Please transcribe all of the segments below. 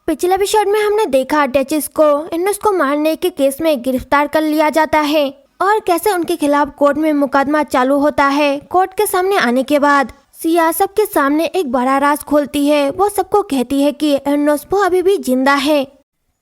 पिछले एपिसोड में हमने देखा डचेस को एन्नोस को मारने के केस में गिरफ्तार कर लिया जाता है और कैसे उनके खिलाफ कोर्ट में मुकदमा चालू होता है। कोर्ट के सामने आने के बाद सिया सबके सामने एक बड़ा राज खोलती है। वो सबको कहती है कि एन्नोस वो अभी भी जिंदा है।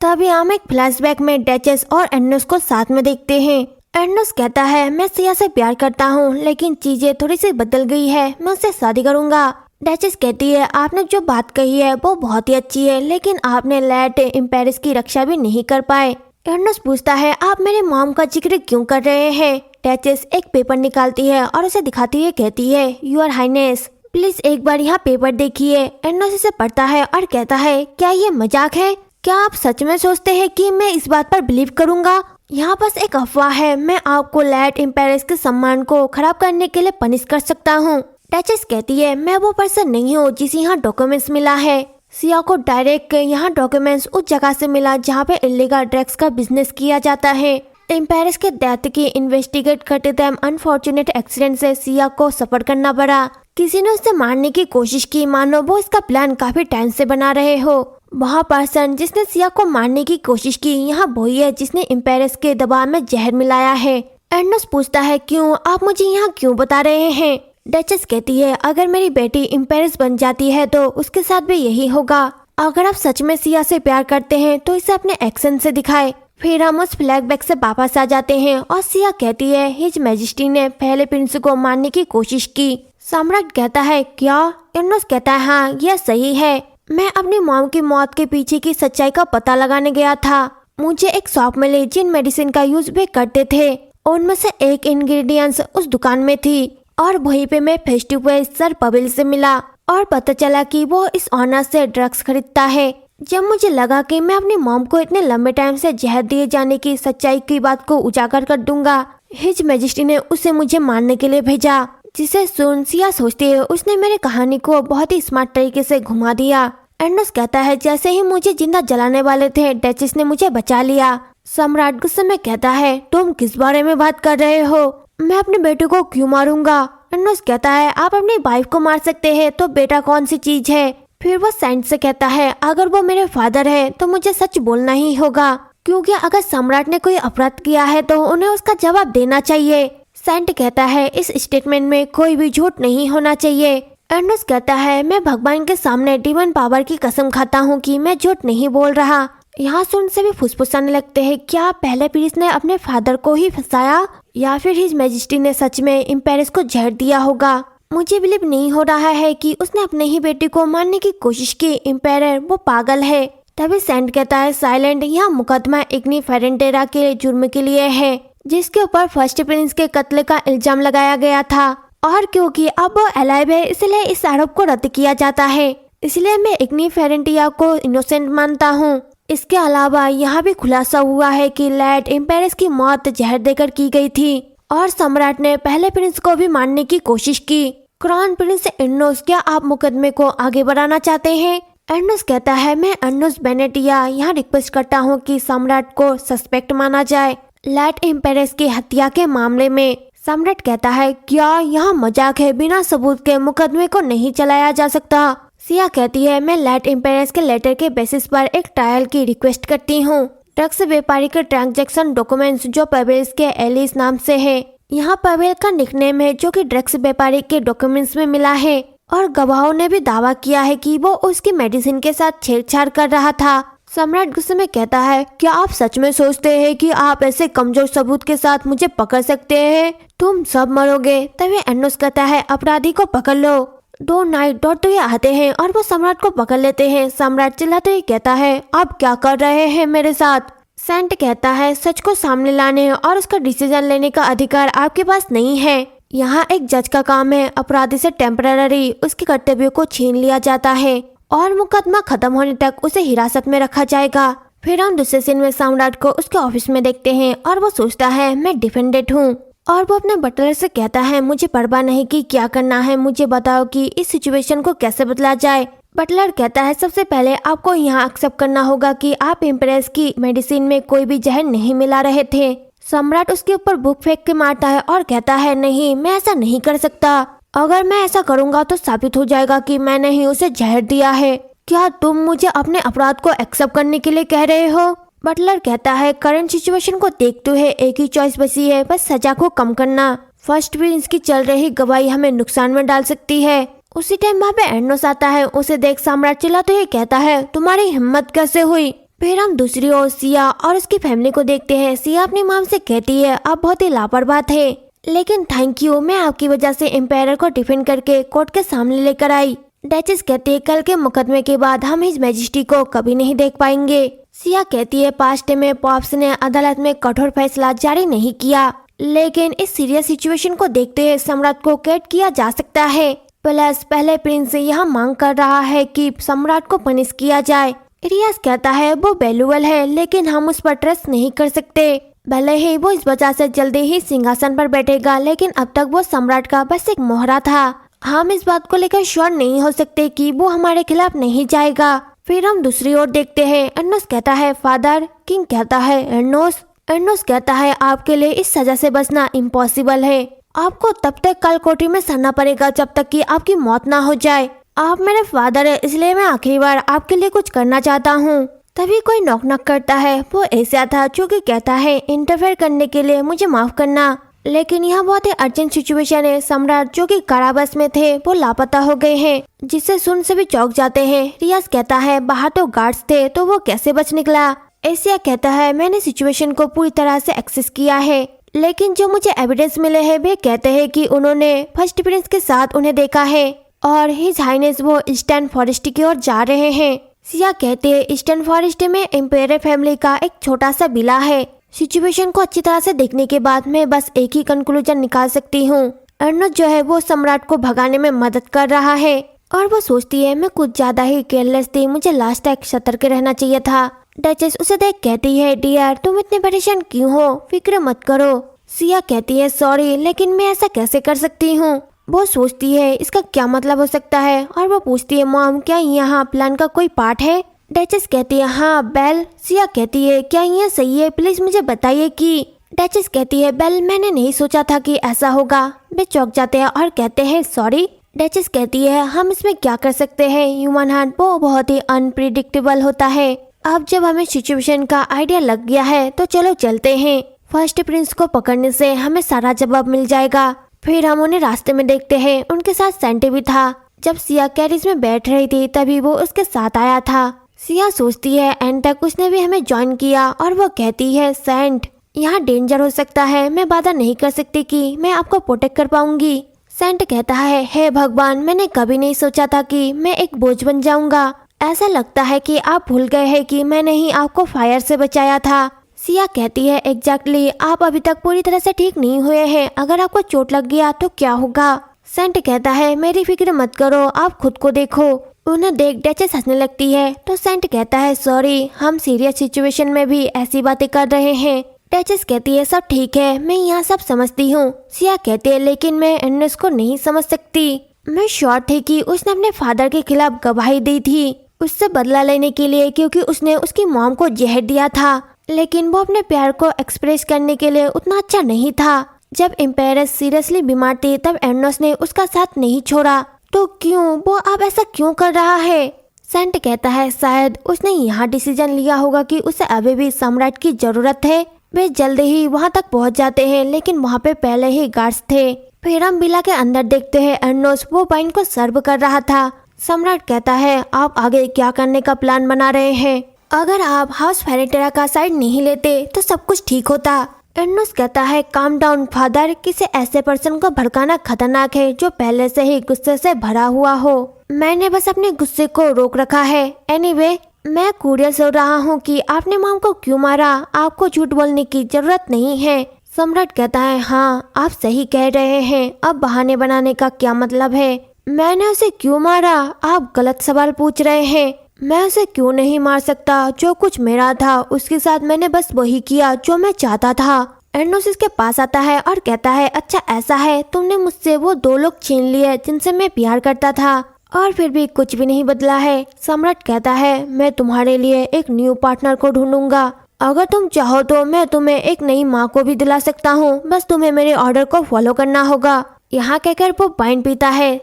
तभी हम एक फ्लैशबैक में डचेस और एन्नोस को साथ में देखते हैं। एन्नोस कहता है मैं सिया से प्यार करता हूँ, लेकिन चीजें थोड़ी सी बदल गई है, मैं उससे शादी करूंगा। डचेस कहती है आपने जो बात कही है वो बहुत ही अच्छी है, लेकिन आपने लैट इम्पेरिस की रक्षा भी नहीं कर पाए। एन्नोस पूछता है आप मेरे मॉम का जिक्र क्यों कर रहे हैं। डचेस एक पेपर निकालती है और उसे दिखाती है, कहती है यूर हाइनेस प्लीज एक बार यहाँ पेपर देखिए। एन्नोस इसे पढ़ता है और कहता है क्या ये मजाक है? क्या आप सच में सोचते हैं कि मैं इस बात पर बिलीव करूंगा? यहाँ बस एक अफवाह है। मैं आपको लैट इम्पेरिस के सम्मान को खराब करने के लिए पनिश कर सकता हूँ। डचेस कहती है मैं वो पर्सन नहीं हूँ जिसे यहाँ डॉक्यूमेंट्स मिला है। सिया को डायरेक्ट यहाँ डॉक्यूमेंट्स उस जगह से मिला जहाँ पे इलीगल ड्रग्स का बिजनेस किया जाता है। इम्पेरिस के डेथ की इन्वेस्टिगेट करते टाइम अनफॉर्चुनेट एक्सीडेंट से सिया को सफर करना पड़ा। किसी ने उसे मारने की कोशिश की, मानो वो इसका प्लान काफी टाइम से बना रहे हो। वह पर्सन जिसने सिया को मारने की कोशिश की यहाँ वही है जिसने इम्पेरिस के दबाव में जहर मिलाया है। एन्नोस पूछता है क्यों, आप मुझे यहाँ क्यों बता रहे हैं? डचेस कहती है अगर मेरी बेटी इम्पेरिस बन जाती है तो उसके साथ भी यही होगा। अगर आप सच में सिया से प्यार करते हैं तो इसे अपने एक्शन से दिखाए। फिर हम उस फ्लैशबैक से वापस आ जाते हैं और सिया कहती है हिज मैजेस्टी ने पहले प्रिंस को मारने की कोशिश की। सम्राट कहता है क्या? एन्नोस कहता है हाँ यह सही है। मैं अपनी मॉम की मौत के पीछे की सच्चाई का पता लगाने गया था। मुझे एक शॉप मिली जिन मेडिसिन का यूज वे करते थे। उनमें से एक इंग्रेडिएंट्स उस दुकान में थी और वहीं पे मैं face to face sir Pavel से मिला और पता चला कि वो इस ऑनर से ड्रग्स खरीदता है। जब मुझे लगा कि मैं अपनी मॉम को इतने लंबे टाइम से जहर दिए जाने की सच्चाई की बात को उजागर कर दूंगा, हिज मैजेस्टी ने उसे मुझे मारने के लिए भेजा। जिसे सुन सिया सोचती है उसने मेरी कहानी को बहुत ही स्मार्ट तरीके से घुमा दिया। एन्नोस कहता है जैसे ही मुझे जिंदा जलाने वाले थे डचेस ने मुझे बचा लिया। सम्राट गुस्से में कहता है तुम किस बारे में बात कर रहे हो? मैं अपने बेटे को क्यों मारूंगा? एन्नोस कहता है आप अपनी वाइफ को मार सकते हैं तो बेटा कौन सी चीज है? फिर वो सेंट से कहता है अगर वो मेरे फादर है तो मुझे सच बोलना ही होगा, क्योंकि अगर सम्राट ने कोई अपराध किया है तो उन्हें उसका जवाब देना चाहिए। सेंट कहता है इस स्टेटमेंट में कोई भी झूठ नहीं होना चाहिए। एन्नोस कहता है मैं भगवान के सामने डिवाइन पावर की कसम खाता हूँ कि मैं झूठ नहीं बोल रहा। यहाँ सुन से भी फुसफुसाने लगते हैं क्या पहले प्रिंस ने अपने फादर को ही फंसाया या फिर हिज मैजेस्टी ने सच में इम्पेरिस को जहर दिया होगा? मुझे बिलीव नहीं हो रहा है कि उसने अपने ही बेटे को मारने की कोशिश की। इम्पेरर वो पागल है। तभी सेंट कहता है साइलेंट यहाँ मुकदमा इग्नी फेरेंटेरा के जुर्म के लिए है जिसके ऊपर फर्स्ट प्रिंस के कत्ल का इल्जाम लगाया गया था, और क्योंकि अब वो अलाइव है इसलिए इस आरोप को रद्द किया जाता है। इसलिए मैं इग्नी फेरेंटिया को इनोसेंट मानता हूँ। इसके अलावा यहाँ भी खुलासा हुआ है कि लैट इम्पेरिस की मौत जहर देकर की गई थी और सम्राट ने पहले प्रिंस को भी मारने की कोशिश की। क्राउन प्रिंस एन्नोस क्या आप मुकदमे को आगे बढ़ाना चाहते हैं? एन्नोस कहता है मैं एन्नोस बेनेटिया यहाँ रिक्वेस्ट करता हूँ कि सम्राट को सस्पेक्ट माना जाए लैट इम्पेरिस की हत्या के मामले में। सम्राट कहता है क्या यहाँ मजाक है? बिना सबूत के मुकदमे को नहीं चलाया जा सकता। सिया कहती है मैं लैट इम्पेरिस के लेटर के बेसिस पर एक ट्रायल की रिक्वेस्ट करती हूँ। ड्रग्स व्यापारी के ट्रांजैक्शन डॉक्यूमेंट्स जो पवेल्स के एलिस नाम से है। यहाँ पवेल का निकनेम है जो कि ड्रग्स व्यापारी के डॉक्यूमेंट्स में मिला है और गवाहों ने भी दावा किया है कि वो उसकी मेडिसिन के साथ छेड़छाड़ कर रहा था। सम्राट गुस्से में कहता है क्या आप सच में सोचते हैं कि आप ऐसे कमजोर सबूत के साथ मुझे पकड़ सकते हैं? तुम सब मरोगे। तभी एन्नोस कहता है अपराधी को पकड़ लो। दो नाइट डॉट हुए आते हैं और वो सम्राट को पकड़ लेते हैं। सम्राट चिल्लाते हुए कहता है आप क्या कर रहे हैं मेरे साथ? सेंट कहता है सच को सामने लाने और उसका डिसीजन लेने का अधिकार आपके पास नहीं है। यहाँ एक जज का काम है अपराधी से टेम्पररी उसके कर्तव्यों को छीन लिया जाता है और मुकदमा खत्म होने तक उसे हिरासत में रखा जाएगा। फिर हम दूसरे सीन में सम्राट को उसके ऑफिस में देखते हैं और वो सोचता है मैं डिफेंडेड हूँ और वो अपने बटलर से कहता है मुझे परवाह नहीं कि क्या करना है, मुझे बताओ कि इस सिचुएशन को कैसे बदला जाए। बटलर कहता है सबसे पहले आपको यहाँ एक्सेप्ट करना होगा कि आप इम्प्रेस की मेडिसिन में कोई भी जहर नहीं मिला रहे थे। सम्राट उसके ऊपर बुक फेंक के मारता है और कहता है नहीं मैं ऐसा नहीं कर सकता। अगर मैं ऐसा करूँगा तो साबित हो जाएगा कि मैंने ही उसे जहर दिया है। क्या तुम मुझे अपने अपराध को एक्सेप्ट करने के लिए कह रहे हो? बटलर कहता है करंट सिचुएशन को देखते हुए एक ही चॉइस बची है, बस सजा को कम करना। फर्स्ट प्रिंस की चल रही गवाही हमें नुकसान में डाल सकती है। उसी टाइम वहाँ पे एर्नोस आता है। उसे देख सम्राट चिल्लाते हुए कहता है तुम्हारी हिम्मत कैसे हुई? फिर हम दूसरी ओर सिया और उसकी फैमिली को देखते हैं। सिया अपनी माम से कहती है आप बहुत ही लापरवाह थे, लेकिन थैंक यू, मैं आपकी वजह से एम्पायर को डिफेंड करके कोर्ट के सामने लेकर आई। डचेस कहती है कल के मुकदमे के बाद हम हिज मैजेस्टी को कभी नहीं देख पाएंगे। सिया कहती है पास्ट में पॉप्स ने अदालत में कठोर फैसला जारी नहीं किया, लेकिन इस सीरियस सिचुएशन को देखते हुए सम्राट को कैद किया जा सकता है। प्लस पहले प्रिंस यहाँ मांग कर रहा है कि सम्राट को पनिश किया जाए। रियाज कहता है वो वैल्यूएबल है, लेकिन हम उस पर ट्रस्ट नहीं कर सकते। भले ही वो इस वजह से जल्दी ही सिंहासन पर बैठेगा, लेकिन अब तक वो सम्राट का बस एक मोहरा था। हम इस बात को लेकर श्योर नहीं हो सकते कि वो हमारे खिलाफ नहीं जाएगा। फिर हम दूसरी ओर देखते हैं। एर्नोस कहता है फादर। किंग कहता है एर्नोस। एर्नोस कहता है आपके लिए इस सजा से बचना इम्पॉसिबल है। आपको तब तक कल कोठरी में सड़ना पड़ेगा जब तक कि आपकी मौत ना हो जाए। आप मेरे फादर है, इसलिए मैं आखिरी बार आपके लिए कुछ करना चाहता हूँ। तभी कोई नॉक नॉक करता है। वो ऐसा था जो कि कहता है इंटरफेयर करने के लिए मुझे माफ करना, लेकिन यह बहुत ही अर्जेंट सिचुएशन है। सम्राट जो कि कारावास में थे वो लापता हो गए हैं, जिससे सुन से भी चौंक जाते हैं। रियाज कहता है बाहर तो गार्ड्स थे, तो वो कैसे बच निकला? एशिया कहता है मैंने सिचुएशन को पूरी तरह से एक्सेस किया है, लेकिन जो मुझे एविडेंस मिले हैं वे कहते हैं कि उन्होंने फर्स्ट प्रिंस के साथ उन्हें देखा है और हिज हाइनेस वो ईस्टर्न फॉरेस्ट की ओर जा रहे हैं। सिया कहते हैं ईस्टर्न फॉरेस्ट में एम्पायर फैमिली का एक छोटा सा विला है। सिचुएशन को अच्छी तरह से देखने के बाद मैं बस एक ही कंक्लूजन निकाल सकती हूँ। एर्नोस जो है वो सम्राट को भगाने में मदद कर रहा है और वो सोचती है मैं कुछ ज्यादा ही केयरलेस थी, मुझे लास्ट तक सतर्क रहना चाहिए था। डचेस उसे देख कहती है डियर तुम इतने परेशान क्यों हो, फिक्र मत करो। सिया कहती है सॉरी, लेकिन मैं ऐसा कैसे कर सकती हूँ? वो सोचती है इसका क्या मतलब हो सकता है और वो पूछती है मॉम क्या यहाँ प्लान का कोई पार्ट है? डचेस कहती है हाँ बेल। सिया कहती है क्या ये सही है, प्लीज मुझे बताइए कि। डचेस कहती है बेल मैंने नहीं सोचा था कि ऐसा होगा। वे चौंक जाते हैं और कहते हैं सॉरी। डचेस कहती है हम इसमें क्या कर सकते हैं, ह्यूमन हार्ट वो बहुत ही अनप्रिडिक्टेबल होता है। अब जब हमें सिचुएशन का आइडिया लग गया है तो चलो चलते हैं। फर्स्ट प्रिंस को पकड़ने से हमें सारा जवाब मिल जाएगा। फिर हम उन्हें रास्ते में देखते हैं, उनके साथ सेंटी भी था। जब सिया कैरिज में बैठ रही थी तभी वो उसके साथ आया था। सिया सोचती है एंड तक उसने भी हमें ज्वाइन किया और वो कहती है सेंट यहाँ डेंजर हो सकता है, मैं वादा नहीं कर सकती कि मैं आपको प्रोटेक्ट कर पाऊंगी। सेंट कहता है हे भगवान मैंने कभी नहीं सोचा था कि मैं एक बोझ बन जाऊंगा। ऐसा लगता है कि आप भूल गए हैं कि मैंने ही आपको फायर से बचाया था। सिया कहती है एग्जैक्टली आप अभी तक पूरी तरह से ठीक नहीं हुए हैं, अगर आपको चोट लग गया तो क्या होगा? सेंट कहता है मेरी फिक्र मत करो, आप खुद को देखो। उन्हें देख डचेस हंसने लगती है तो सेंट कहता है सॉरी, हम सीरियस सिचुएशन में भी ऐसी बातें कर रहे हैं। डचेस कहती है सब ठीक है, मैं यहाँ सब समझती हूँ। सिया कहती है लेकिन मैं एर्नोस को नहीं समझ सकती। मैं श्योर थी कि उसने अपने फादर के खिलाफ गवाही दी थी उससे बदला लेने के लिए, क्योंकि उसने उसकी मॉम को जहर दिया था, लेकिन वो अपने प्यार को एक्सप्रेस करने के लिए उतना अच्छा नहीं था। जब एम्पायरस सीरियसली बीमार थी तब एर्नोस ने उसका साथ नहीं छोड़ा, तो क्यों वो अब ऐसा क्यों कर रहा है? सेंट कहता है शायद उसने यहाँ डिसीजन लिया होगा कि उसे अभी भी सम्राट की जरूरत है। वे जल्दी ही वहाँ तक पहुँच जाते हैं, लेकिन वहाँ पे पहले ही गार्ड्स थे। फिर हम विला के अंदर देखते हैं एर्नोस वो वाइन को सर्व कर रहा था। सम्राट कहता है आप आगे क्या करने का प्लान बना रहे हैं? अगर आप हाउस फेरेटेरा का साइड नहीं लेते तो सब कुछ ठीक होता। एर्नोस कहता है काम डाउन फादर, किसी ऐसे पर्सन को भड़काना खतरनाक है जो पहले से ही गुस्से से भरा हुआ हो। मैंने बस अपने गुस्से को रोक रखा है। एनीवे, मैं क्यूरियस हो रहा हूँ कि आपने मॉम को क्यों मारा, आपको झूठ बोलने की जरूरत नहीं है। सम्राट कहता है हाँ आप सही कह रहे हैं, अब बहाने बनाने का क्या मतलब है? मैंने उसे क्यों मारा? आप गलत सवाल पूछ रहे हैं। मैं उसे क्यों नहीं मार सकता? जो कुछ मेरा था उसके साथ मैंने बस वही किया जो मैं चाहता था। एर्नोस इसके पास आता है और कहता है अच्छा ऐसा है, तुमने मुझसे वो 2 लोग छीन लिए जिनसे मैं प्यार करता था और फिर भी कुछ भी नहीं बदला है। सम्राट कहता है मैं तुम्हारे लिए एक न्यू पार्टनर को ढूंढूंगा, अगर तुम चाहो तो मैं तुम्हें एक नई माँ को भी दिला सकता हूँ, बस तुम्हें मेरे ऑर्डर को फॉलो करना होगा। यहाँ कहकर वो वाइन पीता है।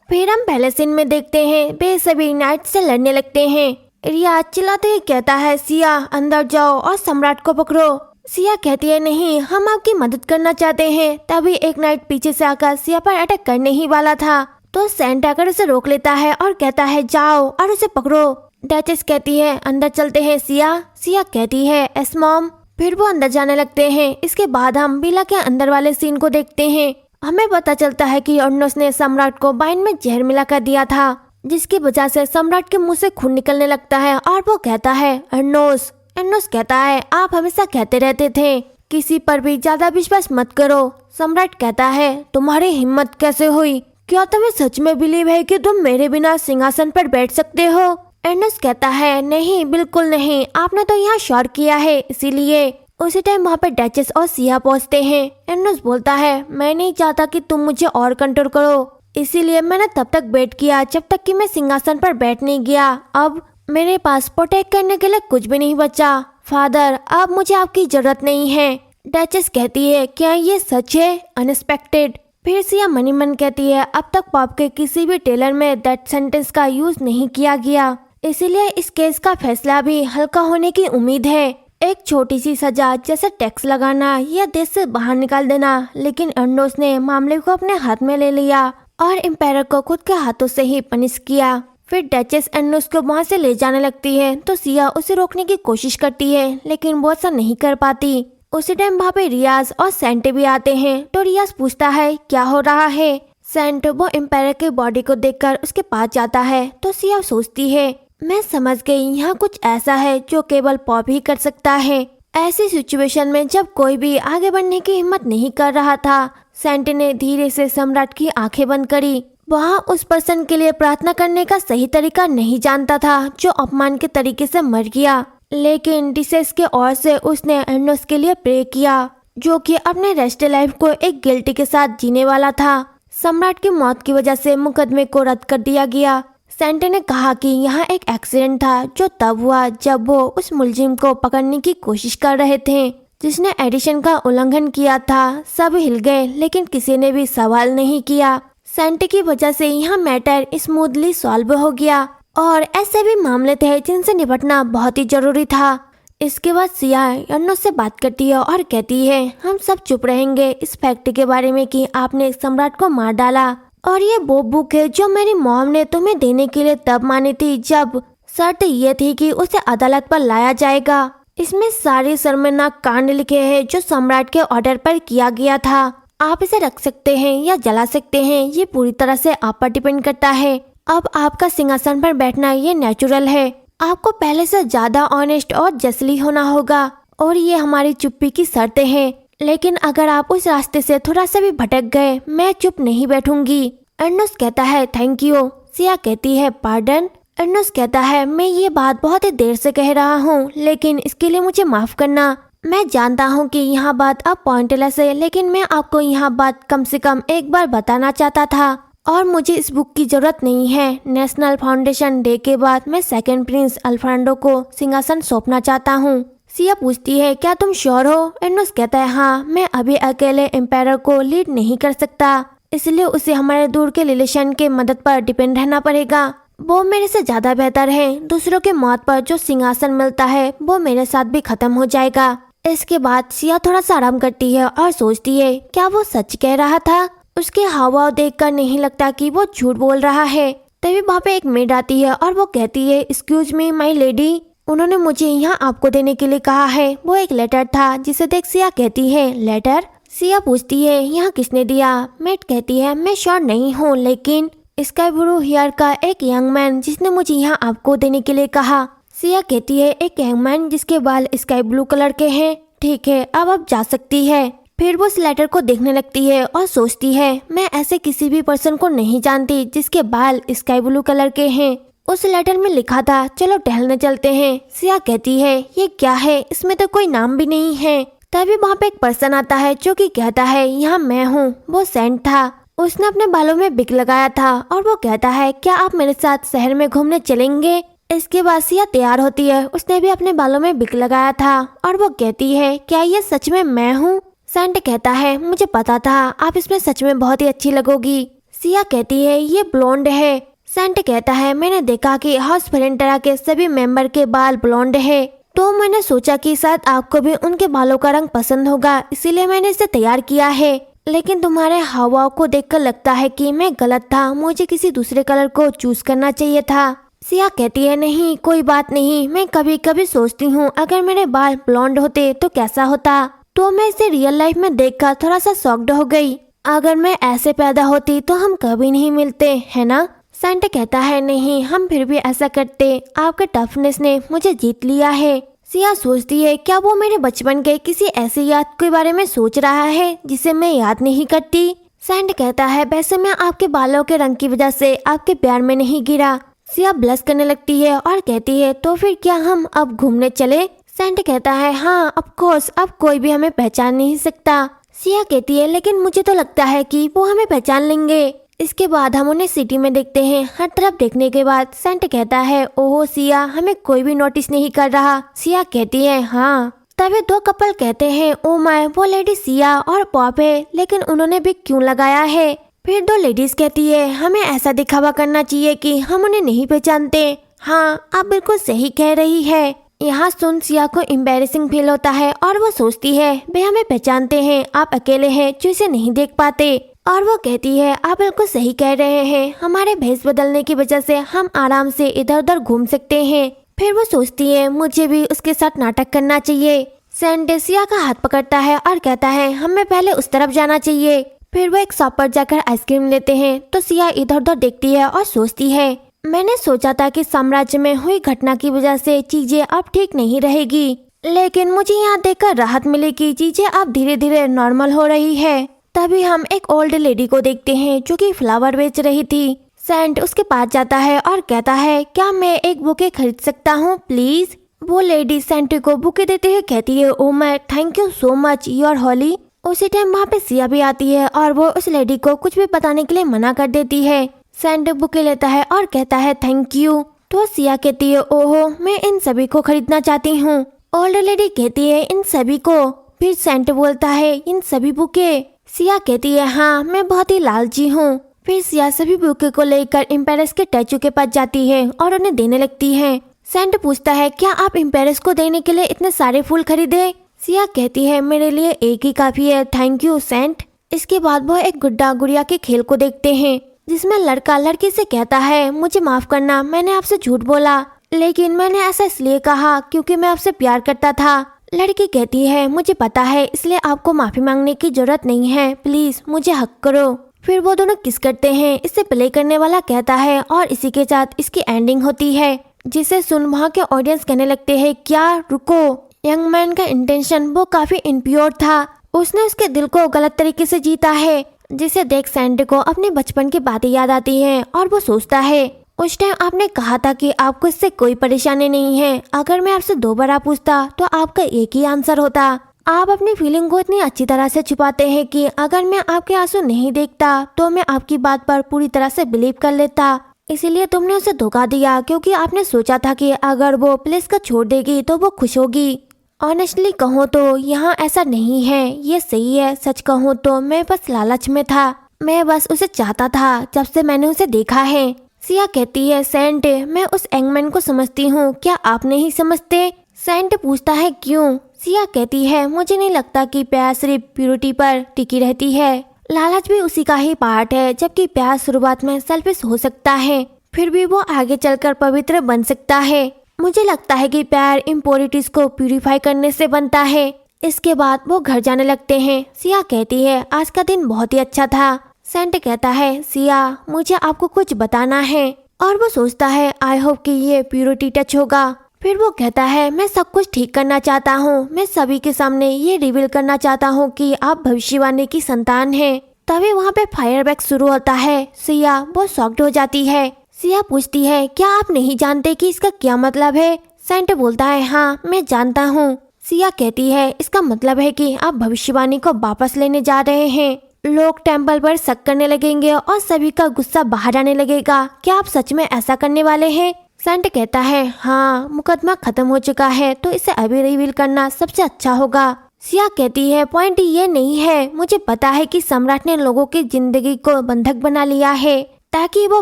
फिर हम पहले सीन में देखते हैं वे सभी नाइट से लड़ने लगते हैं। रियाज चिल्लाते हुए कहता है, सिया अंदर जाओ और सम्राट को पकड़ो। सिया कहती है, नहीं, हम आपकी मदद करना चाहते हैं। तभी एक नाइट पीछे से आकर सिया पर अटैक करने ही वाला था तो सेंट आकर उसे रोक लेता है और कहता है, जाओ और उसे पकड़ो। डचेस कहती है, अंदर चलते हैं सिया। सिया कहती है, एस मॉम। फिर वो अंदर जाने लगते हैं। इसके बाद हम विला के अंदर वाले सीन को देखते हैं। हमें पता चलता है कि अर्नोस ने सम्राट को वाइन में जहर मिला कर दिया था, जिसकी वजह से सम्राट के मुंह से खून निकलने लगता है और वो कहता है, अर्नोस। अर्नोस कहता है, आप हमेशा कहते रहते थे किसी पर भी ज्यादा विश्वास मत करो। सम्राट कहता है, तुम्हारी हिम्मत कैसे हुई? क्या तुम्हें सच में बिलीव है कि तुम मेरे बिना सिंहासन पर बैठ सकते हो? अर्नोस कहता है, नहीं, बिल्कुल नहीं, आपने तो यहाँ शोर किया है इसीलिए। उसी टाइम वहाँ पर डचेस और सिया पहुँचते हैं। अर्नोस बोलता है, मैं नहीं चाहता कि तुम मुझे और कंट्रोल करो, इसीलिए मैंने तब तक वेट किया जब तक कि मैं सिंहासन पर बैठ नहीं गया। अब मेरे पास प्रोटेक्ट करने के लिए कुछ भी नहीं बचा। फादर, अब मुझे आपकी जरूरत नहीं है। डचेस कहती है, क्या ये सच है? अनएक्सपेक्टेड। फिर सिया मनी मन कहती है, अब तक पॉप के किसी भी टेलर में डेथ सेंटेंस का यूज नहीं किया गया, इसीलिए इस केस का फैसला भी हल्का होने की उम्मीद है। एक छोटी सी सजा जैसे टैक्स लगाना या देश से बाहर निकाल देना, लेकिन अर्नोस ने मामले को अपने हाथ में ले लिया और एम्पायर को खुद के हाथों से ही पनिश किया। फिर डचेस अर्नोस को वहाँ से ले जाने लगती है तो सिया उसे रोकने की कोशिश करती है, लेकिन वो ऐसा नहीं कर पाती। उसी टाइम वहाँ पे रियाज और सेंट भी आते हैं तो रियाज पूछता है, क्या हो रहा है? सेंट वो एम्पायर के बॉडी को देखकर उसके पास जाता है तो सिया सोचती है, मैं समझ गई, यहाँ कुछ ऐसा है जो केवल पॉप ही कर सकता है। ऐसी सिचुएशन में जब कोई भी आगे बढ़ने की हिम्मत नहीं कर रहा था, सेंट ने धीरे से सम्राट की आंखें बंद करी। वहाँ उस पर्सन के लिए प्रार्थना करने का सही तरीका नहीं जानता था जो अपमान के तरीके से मर गया, लेकिन डिसेस के ओर से उसने अर्नोस के लिए प्रे किया, जो कि अपने रेस्ट लाइफ को एक गिल्टी के साथ जीने वाला था। सम्राट की मौत की वजह से मुकदमे को रद्द कर दिया गया। सेंट ने कहा कि यहाँ एक एक्सीडेंट था जो तब हुआ जब वो उस मुलजिम को पकड़ने की कोशिश कर रहे थे जिसने एडिशन का उल्लंघन किया था। सब हिल गए लेकिन किसी ने भी सवाल नहीं किया। सेंट की वजह से यहाँ मैटर स्मूथली सॉल्व हो गया और ऐसे भी मामले थे जिनसे निपटना बहुत ही जरूरी था। इसके बाद सिया अर्नोस से बात करती है और कहती है, हम सब चुप रहेंगे इस फैक्ट के बारे में कि आपने सम्राट को मार डाला, और ये वो बुक है जो मेरी मॉम ने तुम्हें देने के लिए तब मानी थी जब शर्त ये थी कि उसे अदालत पर लाया जाएगा। इसमें सारे शर्मनाक कांड लिखे हैं जो सम्राट के ऑर्डर पर किया गया था। आप इसे रख सकते हैं या जला सकते हैं, ये पूरी तरह से आप पर डिपेंड करता है। अब आपका सिंहासन पर बैठना ये नेचुरल है। आपको पहले से ज्यादा ऑनेस्ट और जसली होना होगा और ये हमारी चुप्पी की शर्तें हैं। लेकिन अगर आप उस रास्ते से थोड़ा सा भी भटक गए, मैं चुप नहीं बैठूंगी। अर्नोस कहता है, थैंक यू। सिया कहती है, पार्डन। अर्नोस कहता है, मैं ये बात बहुत ही देर से कह रहा हूँ, लेकिन इसके लिए मुझे माफ करना। मैं जानता हूँ कि यहाँ बात अब पॉइंटलेस है, लेकिन मैं आपको यहाँ बात कम से कम एक बार बताना चाहता था और मुझे इस बुक की जरूरत नहीं है। नेशनल फाउंडेशन डे के बाद मैं सेकंड प्रिंस अल्फ्रांडो को सिंहासन सौंपना चाहता हूँ। सिया पूछती है, क्या तुम श्योर हो? अर्नोस कहता है, हाँ, मैं अभी अकेले एम्पायर को लीड नहीं कर सकता, इसलिए उसे हमारे दूर के रिलेशन के मदद पर डिपेंड रहना पड़ेगा। वो मेरे से ज्यादा बेहतर है। दूसरों के मौत पर जो सिंहासन मिलता है वो मेरे साथ भी खत्म हो जाएगा। इसके बाद सिया थोड़ा सा आराम करती है और सोचती है, क्या वो सच कह रहा था? उसके हावभाव देखकर नहीं लगता कि वो झूठ बोल रहा है। तभी वहाँ पे एक मेड आती है और वो कहती है, एक्सक्यूज मी माई लेडी, उन्होंने मुझे यहाँ आपको देने के लिए कहा है। वो एक लेटर था जिसे देख सिया कहती है, लेटर? सिया पूछती है, यहाँ किसने दिया? मेड कहती है, मैं श्योर नहीं हूँ, लेकिन स्काई ब्लू हेयर का एक यंग मैन जिसने मुझे यहाँ आपको देने के लिए कहा। सिया कहती है, एक यंग मैन जिसके बाल स्काई ब्लू कलर के हैं। ठीक है, अब आप जा सकती है। फिर वो उस लेटर को देखने लगती है और सोचती है, मैं ऐसे किसी भी पर्सन को नहीं जानती जिसके बाल स्काई ब्लू कलर के हैं। उस लेटर में लिखा था, चलो टहलने चलते हैं। सिया कहती है, ये क्या है? इसमें तो कोई नाम भी नहीं है। तभी वहाँ पे एक पर्सन आता है जो कि कहता है, यहाँ मैं हूँ। वो सेंट था। उसने अपने बालों में बिग लगाया था और वो कहता है, क्या आप मेरे साथ शहर में घूमने चलेंगे? इसके बाद सिया तैयार होती है। उसने भी अपने बालों में बिग लगाया था और वो कहती है, क्या ये सच में मैं हूँ? सेंट कहता है, मुझे पता था आप इसमें सच में बहुत ही अच्छी लगोगी। सिया कहती है ये ब्लॉन्ड है। सेंट कहता है मैंने देखा कि हाउस फ्रेंटरा के सभी मेंबर के बाल ब्लॉन्ड है, तो मैंने सोचा कि शायद आपको भी उनके बालों का रंग पसंद होगा, इसीलिए मैंने इसे तैयार किया है। लेकिन तुम्हारे हावभाव को देखकर लगता है कि मैं गलत था, मुझे किसी दूसरे कलर को चूज करना चाहिए था। सिया कहती है नहीं कोई बात नहीं, मैं कभी कभी सोचती हूँ अगर मेरे बाल ब्लॉन्ड होते तो कैसा होता। तो मैं इसे रियल लाइफ में देखकर थोड़ा सा शॉक्ड हो गई। अगर मैं ऐसे पैदा होती तो हम कभी नहीं मिलते, है ना? सेंट कहता है नहीं, हम फिर भी ऐसा करते, आपके टफनेस ने मुझे जीत लिया है। सिया सोचती है क्या वो मेरे बचपन के किसी ऐसी याद के बारे में सोच रहा है जिसे मैं याद नहीं करती। सेंट कहता है वैसे मैं आपके बालों के रंग की वजह से आपके प्यार में नहीं गिरा। सिया ब्लश करने लगती है और कहती है तो फिर क्या हम अब घूमने चले? सेंट कहता है हाँ ऑफ कोर्स, अब कोई भी हमें पहचान नहीं सकता। सिया कहती है लेकिन मुझे तो लगता है कि वो हमें पहचान लेंगे। इसके बाद हम उन्हें सिटी में देखते हैं। हर तरफ देखने के बाद सेंट कहता है ओहो सिया, हमें कोई भी नोटिस नहीं कर रहा। सिया कहती है हाँ। तभी दो कपल कहते हैं ओ माय, वो लेडी सिया और पॉप है, लेकिन उन्होंने भी क्यों लगाया है? फिर दो लेडीज कहती है हमें ऐसा दिखावा करना चाहिए कि हम उन्हें नहीं पहचानते। हाँ आप बिल्कुल सही कह रही है। यहाँ सुन सिया को एम्बैरेसिंग फील होता है और वो सोचती है वे हमें पहचानते हैं, आप अकेले हैं जो इसे नहीं देख पाते। और वो कहती है आप बिल्कुल सही कह रहे हैं, हमारे भेष बदलने की वजह से हम आराम से इधर उधर घूम सकते हैं। फिर वो सोचती है मुझे भी उसके साथ नाटक करना चाहिए। सेंट सिया का हाथ पकड़ता है और कहता है हमें पहले उस तरफ जाना चाहिए। फिर वो एक शॉप पर जाकर आइसक्रीम लेते हैं तो सिया इधर उधर देखती है और सोचती है मैंने सोचा था कि साम्राज्य में हुई घटना की वजह से चीजें अब ठीक नहीं रहेगी, लेकिन मुझे यहाँ देखकर राहत मिलेगी, चीजें अब धीरे धीरे नॉर्मल हो रही है। तभी हम एक ओल्ड लेडी को देखते हैं जो कि फ्लावर बेच रही थी। सेंट उसके पास जाता है और कहता है क्या मैं एक बुके खरीद सकता हूँ प्लीज? वो लेडी सेंट को बुके देते हुए कहती है oh my thank you so much you are holy. उसी टाइम वहाँ पे सिया भी आती है और वो उस लेडी को कुछ भी बताने के लिए मना कर देती है। सेंट बुके लेता है और कहता है थैंक यू। तो सिया कहती है ओहो मैं इन सभी को खरीदना चाहती हूँ। ओल्ड लेडी कहती है इन सभी को? फिर सेंट बोलता है इन सभी बुके? सिया कहती है हाँ मैं बहुत ही लालची हूँ। फिर सिया सभी बुके को लेकर इम्पेरस के स्टैचू के पास जाती है और उन्हें देने लगती है। सेंट पूछता है क्या आप इम्पेरस को देने के लिए इतने सारे फूल खरीदे? सिया कहती है मेरे लिए एक ही काफी है, थैंक यू सेंट। इसके बाद वो एक गुड्डा गुड़िया के खेल को देखते हैं जिसमें लड़का लड़की से कहता है मुझे माफ करना, मैंने आपसे झूठ बोला, लेकिन मैंने ऐसा इसलिए कहा क्योंकि मैं आपसे प्यार करता था। लड़की कहती है मुझे पता है, इसलिए आपको माफी मांगने की जरूरत नहीं है, प्लीज मुझे हक करो। फिर वो दोनों किस करते हैं। इसे प्ले करने वाला कहता है और इसी के साथ इसकी एंडिंग होती है, जिसे सुन वहाँ के ऑडियंस कहने लगते हैं क्या रुको, यंग मैन का इंटेंशन वो काफी इम्प्योर था, उसने उसके दिल को गलत तरीके से जीता है। जिसे देख सेंट को अपने बचपन की बातें याद आती हैं और वो सोचता है उस टाइम आपने कहा था कि आपको इससे कोई परेशानी नहीं है, अगर मैं आपसे दोबारा पूछता तो आपका एक ही आंसर होता। आप अपनी फीलिंग को इतनी अच्छी तरह से छुपाते हैं कि अगर मैं आपके आंसू नहीं देखता तो मैं आपकी बात पर पूरी तरह से बिलीव कर लेता, इसीलिए तुमने उसे धोखा दिया क्योंकि आपने सोचा था कि अगर वो प्लेस को छोड़ देगी तो वो खुश होगी। ऑनेस्टली कहूँ तो यहाँ ऐसा नहीं है, ये सही है। सच कहूँ तो मैं बस लालच में था, मैं बस उसे चाहता था जब से मैंने उसे देखा है। सिया कहती है सेंट मैं उस एंगमैन को समझती हूँ, क्या आप नहीं समझते? सेंट पूछता है क्यों? सिया कहती है मुझे नहीं लगता कि प्यार सिर्फ प्यूरिटी पर टिकी रहती है, लालच भी उसी का ही पार्ट है। जबकि प्यार शुरुआत में सेल्फिश हो सकता है, फिर भी वो आगे चलकर पवित्र बन सकता है। मुझे लगता है कि प्यार इम्प्योरिटीज को प्यूरिफाई करने से बनता है। इसके बाद वो घर जाने लगते हैं। सिया कहती है आज का दिन बहुत ही अच्छा था। सेंट कहता है सिया मुझे आपको कुछ बताना है, और वो सोचता है आई होप कि ये प्यूरिटी टच होगा। फिर वो कहता है मैं सब कुछ ठीक करना चाहता हूँ, मैं सभी के सामने ये रिवील करना चाहता हूँ कि आप भविष्यवाणी की संतान हैं। तभी वहाँ पे फायरवर्क शुरू होता है। सिया बहुत शॉक्ड हो जाती है। सिया पूछती है क्या आप नहीं जानते कि इसका क्या मतलब है? सेंट बोलता है हाँ मैं जानता हूँ। सिया कहती है इसका मतलब है कि आप भविष्यवाणी को वापस लेने जा रहे हैं। लोग टेम्पल पर शक करने लगेंगे और सभी का गुस्सा बाहर आने लगेगा, क्या आप सच में ऐसा करने वाले हैं? सेंट कहता है हाँ मुकदमा खत्म हो चुका है तो इसे अभी रिवील करना सबसे अच्छा होगा। सिया कहती है पॉइंट ये नहीं है, मुझे पता है कि सम्राट ने लोगों की जिंदगी को बंधक बना लिया है ताकि वो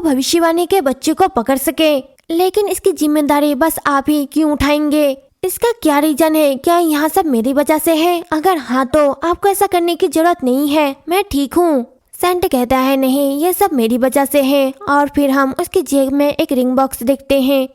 भविष्यवाणी के बच्चे को पकड़ सके, लेकिन इसकी जिम्मेदारी बस आप ही क्यों उठाएंगे? इसका क्या रीजन है? क्या यहाँ सब मेरी वजह से है? अगर हाँ तो आपको ऐसा करने की जरूरत नहीं है, मैं ठीक हूँ। सेंट कहता है नहीं, ये सब मेरी वजह से है। और फिर हम उसकी जेब में एक रिंग बॉक्स देखते हैं।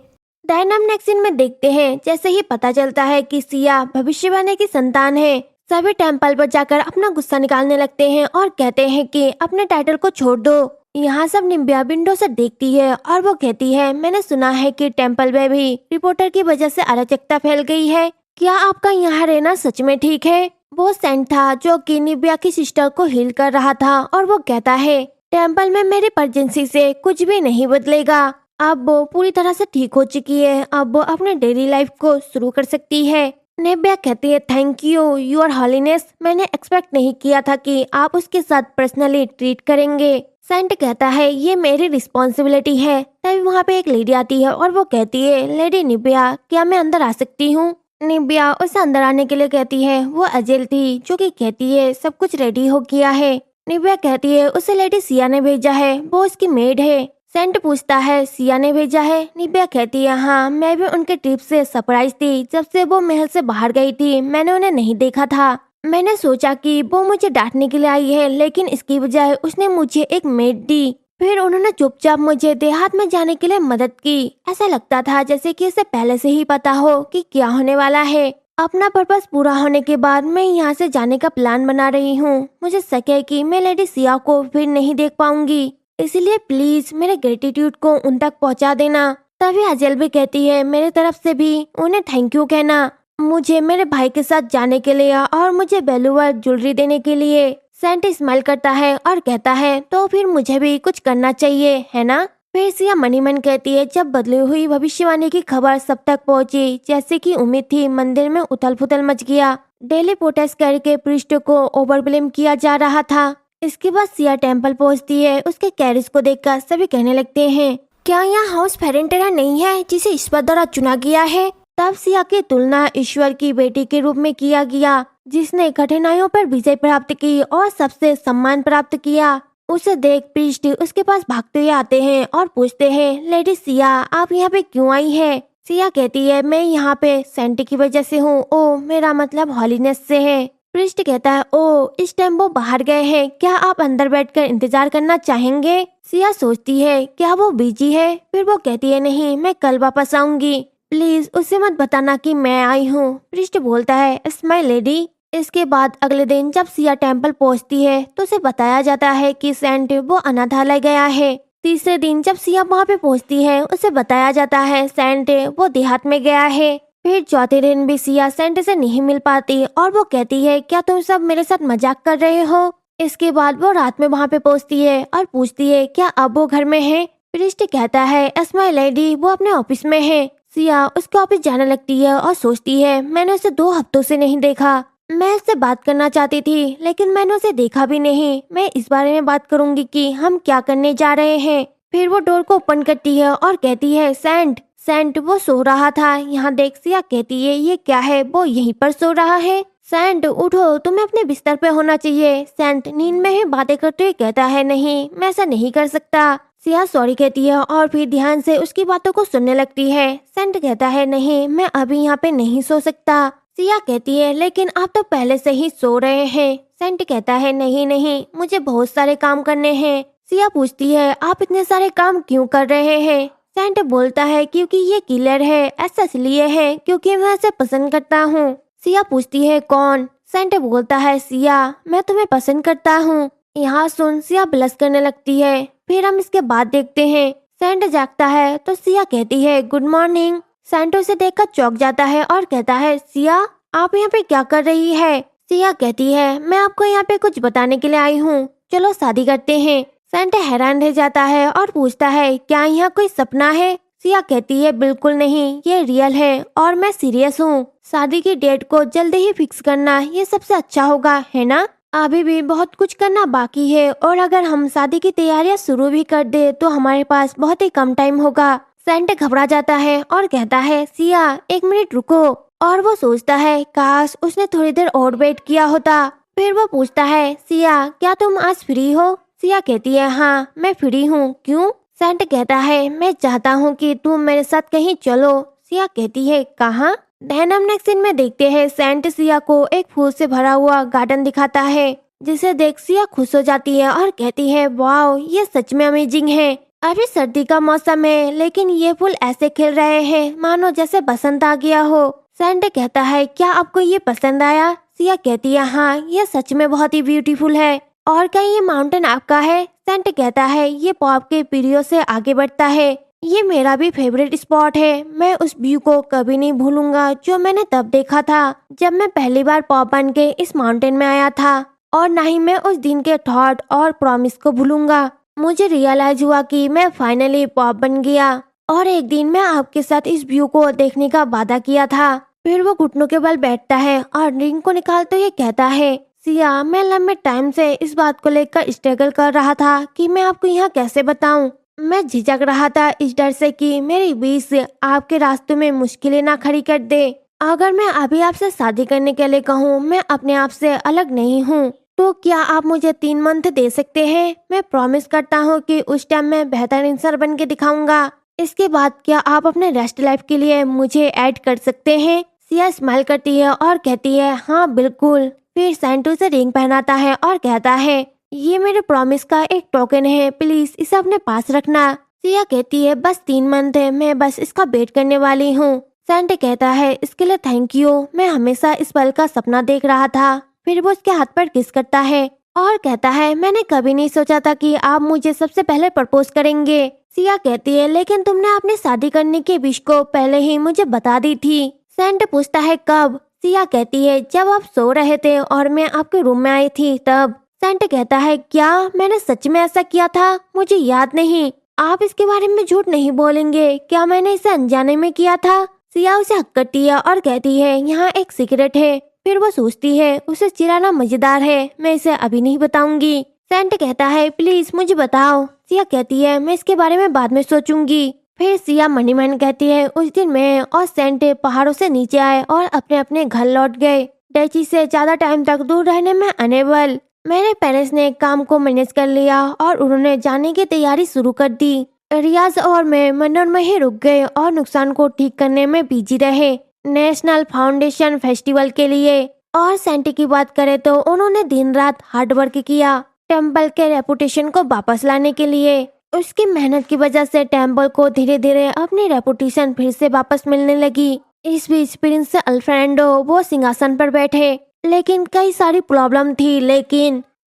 डायनाम नेक्स्ट सीन में देखते हैं जैसे ही पता चलता है कि सिया भविष्यवाणी की संतान है, सभी टेम्पल पर जाकर अपना गुस्सा निकालने लगते हैं और कहते हैं कि अपने टाइटल को छोड़ दो। यहाँ सब निम्बिया विंडो से देखती है और वो कहती है मैंने सुना है कि टेम्पल में भी रिपोर्टर की वजह से अराजकता फैल गई है, क्या आपका यहाँ रहना सच में ठीक है? वो सेंट था जो कि निम्बिया की सिस्टर को हील कर रहा था और वो कहता है टेम्पल में मेरी प्रेजेंसी से कुछ भी नहीं बदलेगा, अब वो पूरी तरह से ठीक हो चुकी है, अब वो अपने डेली लाइफ को शुरू कर सकती है। निम्बिया कहती है थैंक यू योर हॉलीनेस, मैंने एक्सपेक्ट नहीं किया था कि आप उसके साथ पर्सनली ट्रीट करेंगे। सेंट कहता है ये मेरी रिस्पॉन्सिबिलिटी है। तभी वहाँ पे एक लेडी आती है और वो कहती है लेडी निम्बिया, क्या मैं अंदर आ सकती हूँ? निम्बिया उसे अंदर आने के लिए कहती है। वो अजेल थी जो कि कहती है सब कुछ रेडी हो गया है। निम्बिया कहती है उसे लेडी सिया ने भेजा है, वो उसकी मेड है। सेंट पूछता है सिया ने भेजा है? निम्बिया कहती है हाँ, मैं भी उनके ट्रिप से सरप्राइज थी। जब से वो महल से बाहर गई थी मैंने उन्हें नहीं देखा था। मैंने सोचा कि वो मुझे डांटने के लिए आई है, लेकिन इसकी बजाय उसने मुझे एक मेड दी। फिर उन्होंने चुपचाप मुझे देहात में जाने के लिए मदद की। ऐसा लगता था जैसे कि उसे पहले से ही पता हो कि क्या होने वाला है। अपना पर्पस पूरा होने के बाद मैं यहाँ से जाने का प्लान बना रही हूँ। मुझे शक है कि मैं लेडी सिया को फिर नहीं देख पाऊंगी, इसलिए प्लीज मेरे ग्रेटिट्यूड को उन तक पहुँचा देना। तभी अजेल भी कहती है मेरे तरफ से भी उन्हें थैंक यू कहना, मुझे मेरे भाई के साथ जाने के लिए और मुझे वैल्यूएबल ज्वेलरी देने के लिए। सेंट स्माइल करता है और कहता है तो फिर मुझे भी कुछ करना चाहिए, है ना? फिर सिया मनी मन कहती है जब बदली हुई भविष्यवाणी की खबर सब तक पहुंची, जैसे कि उम्मीद थी, मंदिर में उथल पुथल मच गया। डेली प्रोटेस्ट करके प्रीस्ट को ओवरब्लेम किया जा रहा था। इसके बाद सिया टेम्पल पहुंचती है। उसके कैरिज को देखकर सभी कहने लगते हैं क्या यहाँ हाउस फेरेंटेरा नहीं है जिसे ईश्वर द्वारा चुना गया है? तब सिया की तुलना ईश्वर की बेटी के रूप में किया गया जिसने कठिनाइयों पर विजय प्राप्त की और सबसे सम्मान प्राप्त किया। उसे देख प्रीस्ट उसके पास भागते हुए आते हैं और पूछते हैं लेडी सिया आप यहाँ पे क्यों आई है? सिया कहती है मैं यहाँ पे सेंट की वजह से हूँ। ओ मेरा मतलब हॉलीनेस से है। प्रीस्ट कहता है ओ इस टाइम वो बाहर गए हैं, क्या आप अंदर बैठकर इंतजार करना चाहेंगे? सिया सोचती है क्या वो बिजी है? फिर वो कहती है नहीं, मैं कल वापस आऊंगी, प्लीज उसे मत बताना कि मैं आई हूँ। प्रीस्ट बोलता है इट्स माय लेडी। इसके बाद अगले दिन जब सिया टेम्पल पहुँचती है तो उसे बताया जाता है कि सेंट वो अनाथालय गया है। तीसरे दिन जब सिया वहाँ पे पहुँचती है उसे बताया जाता है सेंट वो देहात में गया है। फिर चौथे दिन भी सिया सेंट से नहीं मिल पाती और वो कहती है क्या तुम सब मेरे साथ मजाक कर रहे हो? इसके बाद वो रात में वहाँ पे पहुँचती है और पूछती है क्या अब वो घर में है? प्रीस्ट कहता है एस माय लेडी, वो अपने ऑफिस में है। सिया उसके ऑफिस जाने लगती है और सोचती है मैंने उसे 2 हफ्तों से नहीं देखा। मैं उससे बात करना चाहती थी लेकिन मैंने उसे देखा भी नहीं। मैं इस बारे में बात करूंगी कि हम क्या करने जा रहे हैं। फिर वो डोर को ओपन करती है और कहती है सेंट। सेंट वो सो रहा था, यहाँ देख। सिया कहती है ये क्या है? वो यहीं पर सो रहा है। सेंट उठो, तुम्हें अपने बिस्तर पे होना चाहिए। सेंट नींद में ही बातें करते हुए कहता है नहीं, मैं ऐसा नहीं कर सकता। सिया सॉरी कहती है और फिर ध्यान से उसकी बातों को सुनने लगती है। सेंट कहता है नहीं, मैं अभी यहाँ पे नहीं सो सकता। सिया कहती है लेकिन आप तो पहले से ही सो रहे हैं। सेंट कहता है नहीं नहीं, मुझे बहुत सारे काम करने हैं। सिया पूछती है आप इतने सारे काम क्यों कर रहे हैं? सेंट बोलता है क्योंकि ये किलर है। ऐसा इसलिए है क्योंकि मैं इसे पसंद करता हूँ। सिया पूछती है कौन? सेंट बोलता है सिया, मैं तुम्हें पसंद करता हूँ। यहाँ सुन सिया ब्लश करने लगती है। फिर हम इसके बाद देखते हैं सेंट जागता है तो सिया कहती है गुड मॉर्निंग। सेंट उसे देखकर चौंक जाता है और कहता है सिया आप यहाँ पे क्या कर रही है? सिया कहती है मैं आपको यहाँ पे कुछ बताने के लिए आई हूँ, चलो शादी करते हैं। सेंट हैरान रह जाता है और पूछता है क्या यहाँ कोई सपना है? सिया कहती है बिल्कुल नहीं, ये रियल है और मैं सीरियस हूँ। शादी की डेट को जल्दी ही फिक्स करना ये सबसे अच्छा होगा, है ना? अभी भी बहुत कुछ करना बाकी है और अगर हम शादी की तैयारियां शुरू भी कर दे तो हमारे पास बहुत ही कम टाइम होगा। सेंट घबरा जाता है और कहता है सिया 1 मिनट रुको। और वो सोचता है काश उसने थोड़ी देर और वेट किया होता। फिर वो पूछता है सिया क्या तुम आज फ्री हो? सिया कहती है हाँ मैं फ्री हूँ, क्यों? सेंट कहता है मैं चाहता हूँ कि तुम मेरे साथ कहीं चलो। सिया कहती है कहाँ? देन हम नेक्स्ट सीन में देखते हैं सेंट सिया को एक फूल से भरा हुआ गार्डन दिखाता है, जिसे देख सिया खुश हो जाती है और कहती है वाओ ये सच में अमेजिंग है। अभी सर्दी का मौसम है लेकिन ये फूल ऐसे खिल रहे हैं मानो जैसे बसंत आ गया हो। सेंट कहता है क्या आपको ये पसंद आया? सिया कहती है हाँ ये सच में बहुत ही ब्यूटीफुल है। और क्या ये माउंटेन आपका है? सेंट कहता है ये पॉप के पीरियड से आगे बढ़ता है, ये मेरा भी फेवरेट स्पॉट है। मैं उस व्यू को कभी नहीं भूलूंगा जो मैंने तब देखा था जब मैं पहली बार पॉप बन के इस माउंटेन में आया था, और ना ही मैं उस दिन के थॉट और प्रॉमिस को भूलूंगा। मुझे रियलाइज हुआ कि मैं फाइनली पॉप बन गया और एक दिन मैं आपके साथ इस व्यू को देखने का वादा किया था। फिर वो घुटनों के बल बैठता है और रिंग को निकालते हुए कहता है सिया मैं लंबे टाइम से इस बात को लेकर स्ट्रगल कर रहा था कि मैं आपको यहाँ कैसे बताऊं। मैं झिझक रहा था इस डर से कि मेरी बीच आपके रास्तों में मुश्किलें ना खड़ी कर दे। अगर मैं अभी आपसे शादी करने के लिए कहूँ मैं अपने आप से अलग नहीं हूँ, तो क्या आप मुझे 3 मंथ दे सकते हैं? मैं प्रॉमिस करता हूँ कि उस टाइम मैं बेहतर इंसान बन के दिखाऊंगा। इसके बाद क्या आप अपने रेस्ट लाइफ के लिए मुझे ऐड कर सकते हैं? सिया स्माइल करती है और कहती है हाँ बिल्कुल। फिर सेंटू से रिंग पहनाता है और कहता है ये मेरे प्रॉमिस का एक टोकन है, प्लीज इसे अपने पास रखना। सिया कहती है बस 3 मंथ है, मैं बस इसका वेट करने वाली हूँ। सेंट कहता है इसके लिए थैंक यू, मैं हमेशा इस पल का सपना देख रहा था। फिर वो उसके हाथ पर किस करता है और कहता है मैंने कभी नहीं सोचा था कि आप मुझे सबसे पहले प्रपोज करेंगे। सिया कहती है लेकिन तुमने अपनी शादी करने की विश को पहले ही मुझे बता दी थी। सेंट पूछता है कब? सिया कहती है जब आप सो रहे थे और मैं आपके रूम में आई थी तब। सेंट कहता है क्या मैंने सच में ऐसा किया था? मुझे याद नहीं। आप इसके बारे में झूठ नहीं बोलेंगे, क्या मैंने इसे अनजाने में किया था? सिया उसे हक करती है और कहती है यहाँ एक सीक्रेट है। फिर वो सोचती है उसे चिढ़ाना मजेदार है, मैं इसे अभी नहीं बताऊंगी। सेंट कहता है प्लीज मुझे बताओ। सिया कहती है मैं इसके बारे में बाद में सोचूंगी। फिर सिया मनी मन कहती है उस दिन मैं और सेंट पहाड़ों से नीचे आए और अपने अपने घर लौट गए, डैची से ज्यादा टाइम तक दूर रहने में अनेबल। मेरे पेरेंट्स ने काम को मैनेज कर लिया और उन्होंने जाने की तैयारी शुरू कर दी। रियाज और मैं मंदिर में ही रुक गए और नुकसान को ठीक करने में बिजी रहे नेशनल फाउंडेशन फेस्टिवल के लिए। और सेंटी की बात करें तो उन्होंने दिन रात हार्ड वर्क किया टेम्पल के रेपुटेशन को वापस लाने के लिए। उसकी मेहनत की वजह से टेम्पल को धीरे धीरे अपनी रेपुटेशन फिर से वापस मिलने लगी। इस बीच प्रिंस अल्फ्रेंडो वो सिंहासन पर बैठे, लेकिन कई सारी प्रॉब्लम थी।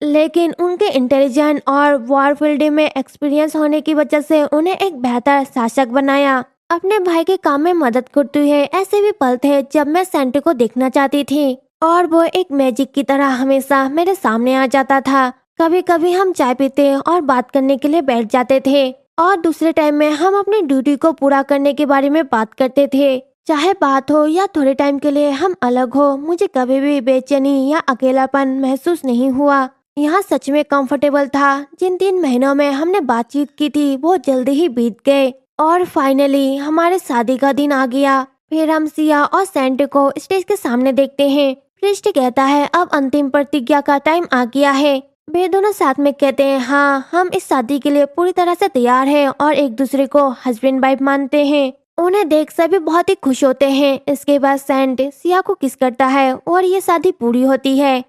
लेकिन उनके इंटेलिजेंट और वॉर फील्ड में एक्सपीरियंस होने की वजह से उन्हें एक बेहतर शासक बनाया। अपने भाई के काम में मदद करते हुए ऐसे भी पल थे जब मैं सेंट को देखना चाहती थी और वो एक मैजिक की तरह हमेशा मेरे सामने आ जाता था। कभी कभी हम चाय पीते और बात करने के लिए बैठ जाते थे और दूसरे टाइम में हम अपनी ड्यूटी को पूरा करने के बारे में बात करते थे। चाहे बात हो या थोड़े टाइम के लिए हम अलग हो, मुझे कभी भी बेचैनी या अकेलापन महसूस नहीं हुआ। यहाँ सच में कंफर्टेबल था। जिन 3 महीनों में हमने बातचीत की थी वो जल्दी ही बीत गए और फाइनली हमारे शादी का दिन आ गया। फिर हम सिया और सेंट को स्टेज के सामने देखते हैं। प्रिस्ट कहता है अब अंतिम प्रतिज्ञा का टाइम आ गया है। वे दोनों साथ में कहते हैं हाँ हम इस शादी के लिए पूरी तरह से तैयार हैं और एक दूसरे को हस्बैंड वाइफ मानते हैं। उन्हें देख सभी बहुत ही खुश होते हैं। इसके बाद सेंट सिया को किस करता है और ये शादी पूरी होती है।